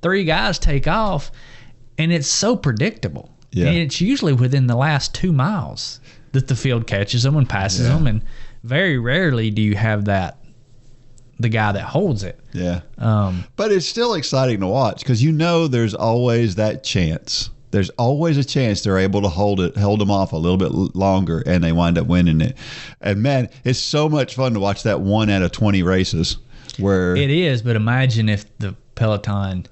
3 guys take off, and it's so predictable. Yeah. And it's usually within the last 2 miles that the field catches them and passes them, and very rarely do you have the guy that holds it. Yeah. But it's still exciting to watch because there's always that chance. There's always a chance they're able to hold them off a little bit longer, and they wind up winning it. And man, it's so much fun to watch that 1 out of 20 races where it is. But imagine if the peloton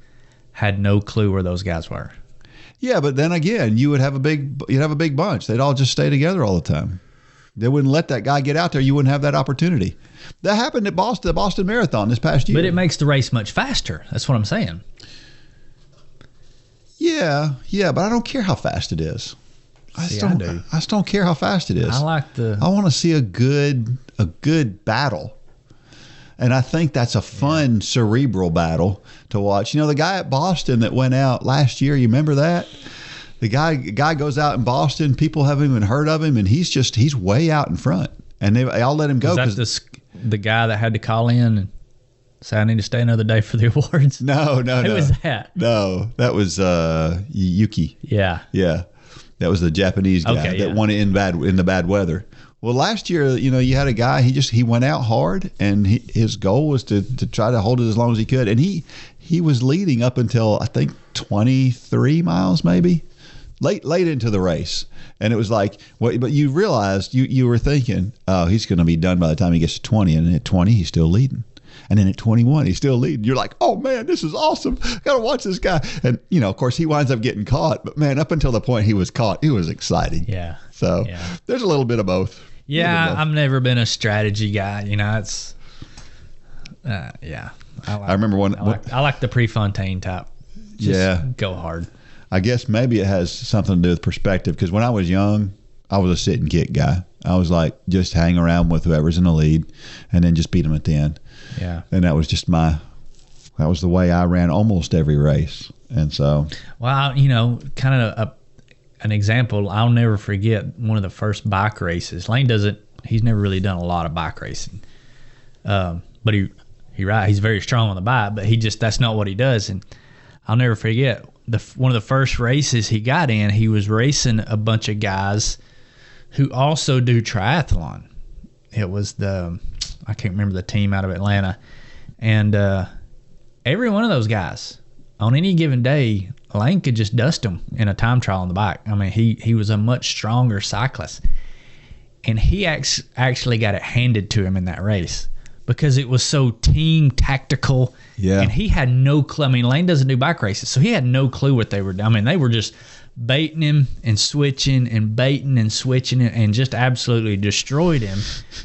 had no clue where those guys were. Yeah, but then again, you'd have a big bunch. They'd all just stay together all the time. They wouldn't let that guy get out there. You wouldn't have that opportunity. That happened at the Boston Marathon this past year. But it makes the race much faster. That's what I'm saying. Yeah, but I don't care how fast it is. I just don't care how fast it is. I want to see a good battle. And I think that's a fun cerebral battle to watch. You know, the guy at Boston that went out last year, you remember that? The guy goes out in Boston, people haven't even heard of him, and he's way out in front. And they all let him go. Was that the guy that had to call in and say, I need to stay another day for the awards? No. Who was that? No, that was Yuki. Yeah. Yeah. That was the Japanese guy that won it in the bad weather. Well, last year, you had a guy, he went out hard, and his goal was to try to hold it as long as he could. And he was leading up until, I think, 23 miles maybe, late into the race. And it was like, but you realized, you were thinking, oh, he's going to be done by the time he gets to 20. And at 20, he's still leading. And then at 21, he's still leading. You're like, oh, man, this is awesome. Got to watch this guy. And, of course, he winds up getting caught. But, man, up until the point he was caught, it was exciting. Yeah. So there's a little bit of both. Yeah, I've never been a strategy guy. It's, I remember I like the Prefontaine type. Just go hard. I guess maybe it has something to do with perspective, because when I was young, I was a sit and kick guy. I was like, just hang around with whoever's in the lead and then just beat them at the end. Yeah. And that was just that was the way I ran almost every race. And so. Well, kind of an example, I'll never forget one of the first bike races. Lane he's never really done a lot of bike racing. But he's very strong on the bike, but that's not what he does. And I'll never forget one of the first races he got in, he was racing a bunch of guys who also do triathlon. It was I can't remember the team out of Atlanta. And every one of those guys, on any given day, Lane could just dust him in a time trial on the bike. I mean, he was a much stronger cyclist. And he actually got it handed to him in that race because it was so team tactical. Yeah. And he had no clue. I mean, Lane doesn't do bike races, so he had no clue what they were doing. I mean, they were just baiting him and switching and baiting and switching and just absolutely destroyed him.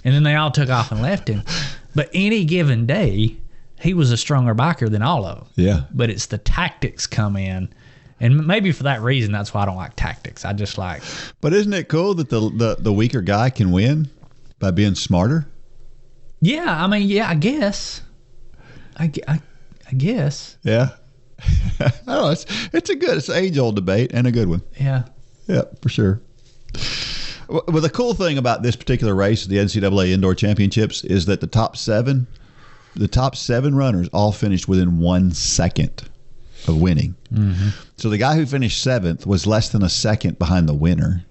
And then they all took off and left him. But any given day, he was a stronger biker than all of them. Yeah. But it's the tactics come in. And maybe for that reason, that's why I don't like tactics. I just like. But isn't it cool that the weaker guy can win by being smarter? Yeah, I mean, I guess. I guess. Yeah. I don't know. It's an age-old debate and a good one. Yeah. Yeah, for sure. Well, the cool thing about this particular race, the NCAA Indoor Championships, is that the top seven runners all finished within 1 second of winning. Mm-hmm. So the guy who finished 7th was less than a second behind the winner.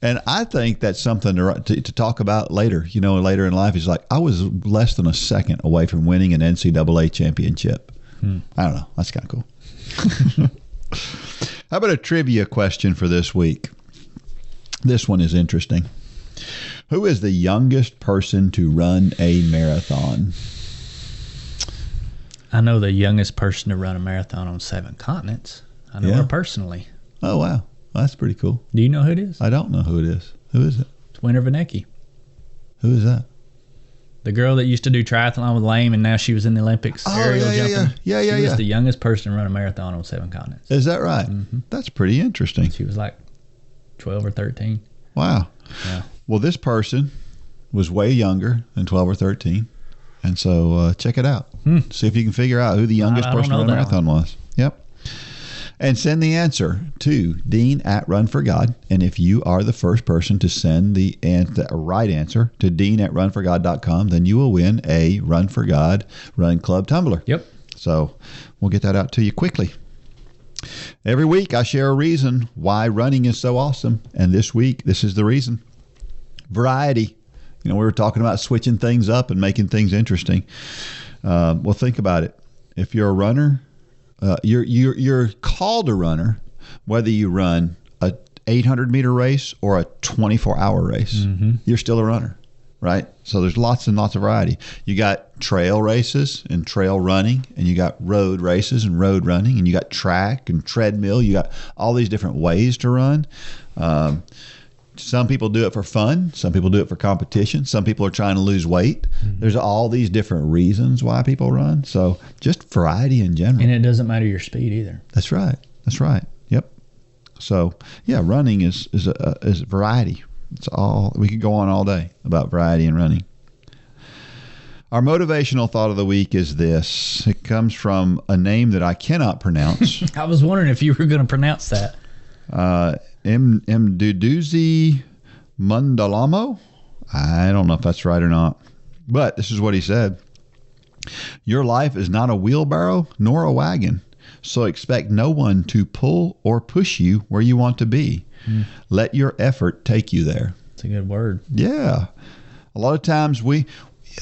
And I think that's something to talk about later. Later in life, he's like, I was less than a second away from winning an NCAA championship. I don't know. That's kind of cool. How about a trivia question for this week? This one is interesting. Who is the youngest person to run a marathon? I know the youngest person to run a marathon on 7 continents. I know her personally. Oh, wow. That's pretty cool. Do you know who it is? I don't know who it is. Who is it? It's Winter Vanecki. Who is that? The girl that used to do triathlon with Lame, and now she was in the Olympics. Aerial jumping. Yeah. She was the youngest person to run a marathon on 7 continents. Is that right? Mm-hmm. That's pretty interesting. She was like 12 or 13. Wow. Yeah. Well, this person was way younger than 12 or 13. And so check it out. See if you can figure out who the youngest person to run a marathon was. Yep. And send the answer to Dean@Run4God. And if you are the first person to send the right answer to Dean@RunForGod.com, then you will win a Run for God Run Club tumbler. Yep. So we'll get that out to you quickly. Every week I share a reason why running is so awesome. And this week, this is the reason. Variety. You know, we were talking about switching things up and making things interesting. Well, think about it. If you're a runner, you're called a runner, whether you run a 800-meter race or a 24-hour race. Mm-hmm. You're still a runner, right? So there's lots and lots of variety. You got trail races and trail running, and you got road races and road running, and you got track and treadmill. You got all these different ways to run. Some people do it for fun. Some people do it for competition. Some people are trying to lose weight. Mm-hmm. There's all these different reasons why people run. So just variety in general. And it doesn't matter your speed either. That's right. That's right. Yep. So yeah, running is variety. It's all, we could go on all day about variety and running. Our motivational thought of the week is this. It comes from a name that I cannot pronounce. I was wondering if you were going to pronounce that. Mduduzi Mundalamo. I don't know if that's right or not, but this is what he said. Your life is not a wheelbarrow nor a wagon, so expect no one to pull or push you where you want to be. Let your effort take you there. It's a good word. Yeah. A lot of times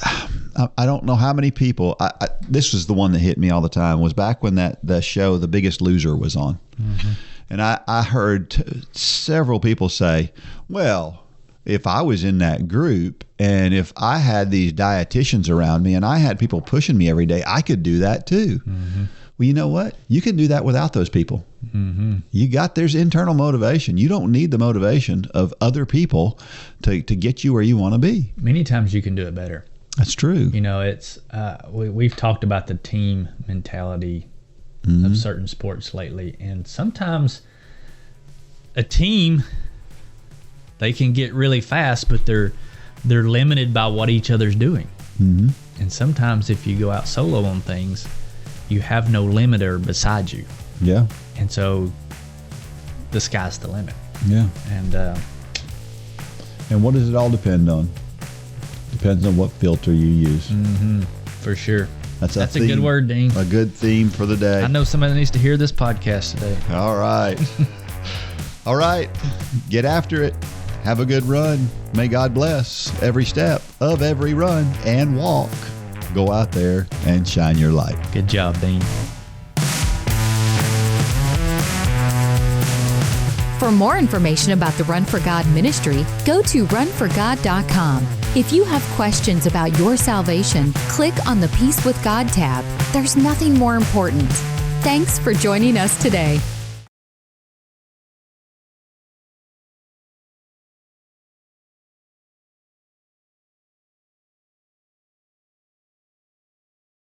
I don't know how many people, this was the one that hit me all the time, was back when the show The Biggest Loser was on. Mm-hmm. And I heard several people say, well, if I was in that group and if I had these dietitians around me and I had people pushing me every day, I could do that too. Mm-hmm. Well, you know what? You can do that without those people. Mm-hmm. There's internal motivation. You don't need the motivation of other people to get you where you want to be. Many times you can do it better. That's true. You know, it's we've talked about the team mentality of certain sports lately, and sometimes a team, they can get really fast, but they're limited by what each other's doing. Mm-hmm. And sometimes if you go out solo on things, you have no limiter beside you. Yeah. And so the sky's the limit. Yeah. And what does it all depend on? Depends on what filter you use. Mm-hmm. For sure. That's a good word, Dean. A good theme for the day. I know somebody needs to hear this podcast today. All right. All right. Get after it. Have a good run. May God bless every step of every run and walk. Go out there and shine your light. Good job, Dean. For more information about the Run for God ministry, go to runforgod.com. If you have questions about your salvation, click on the Peace with God tab. There's nothing more important. Thanks for joining us today.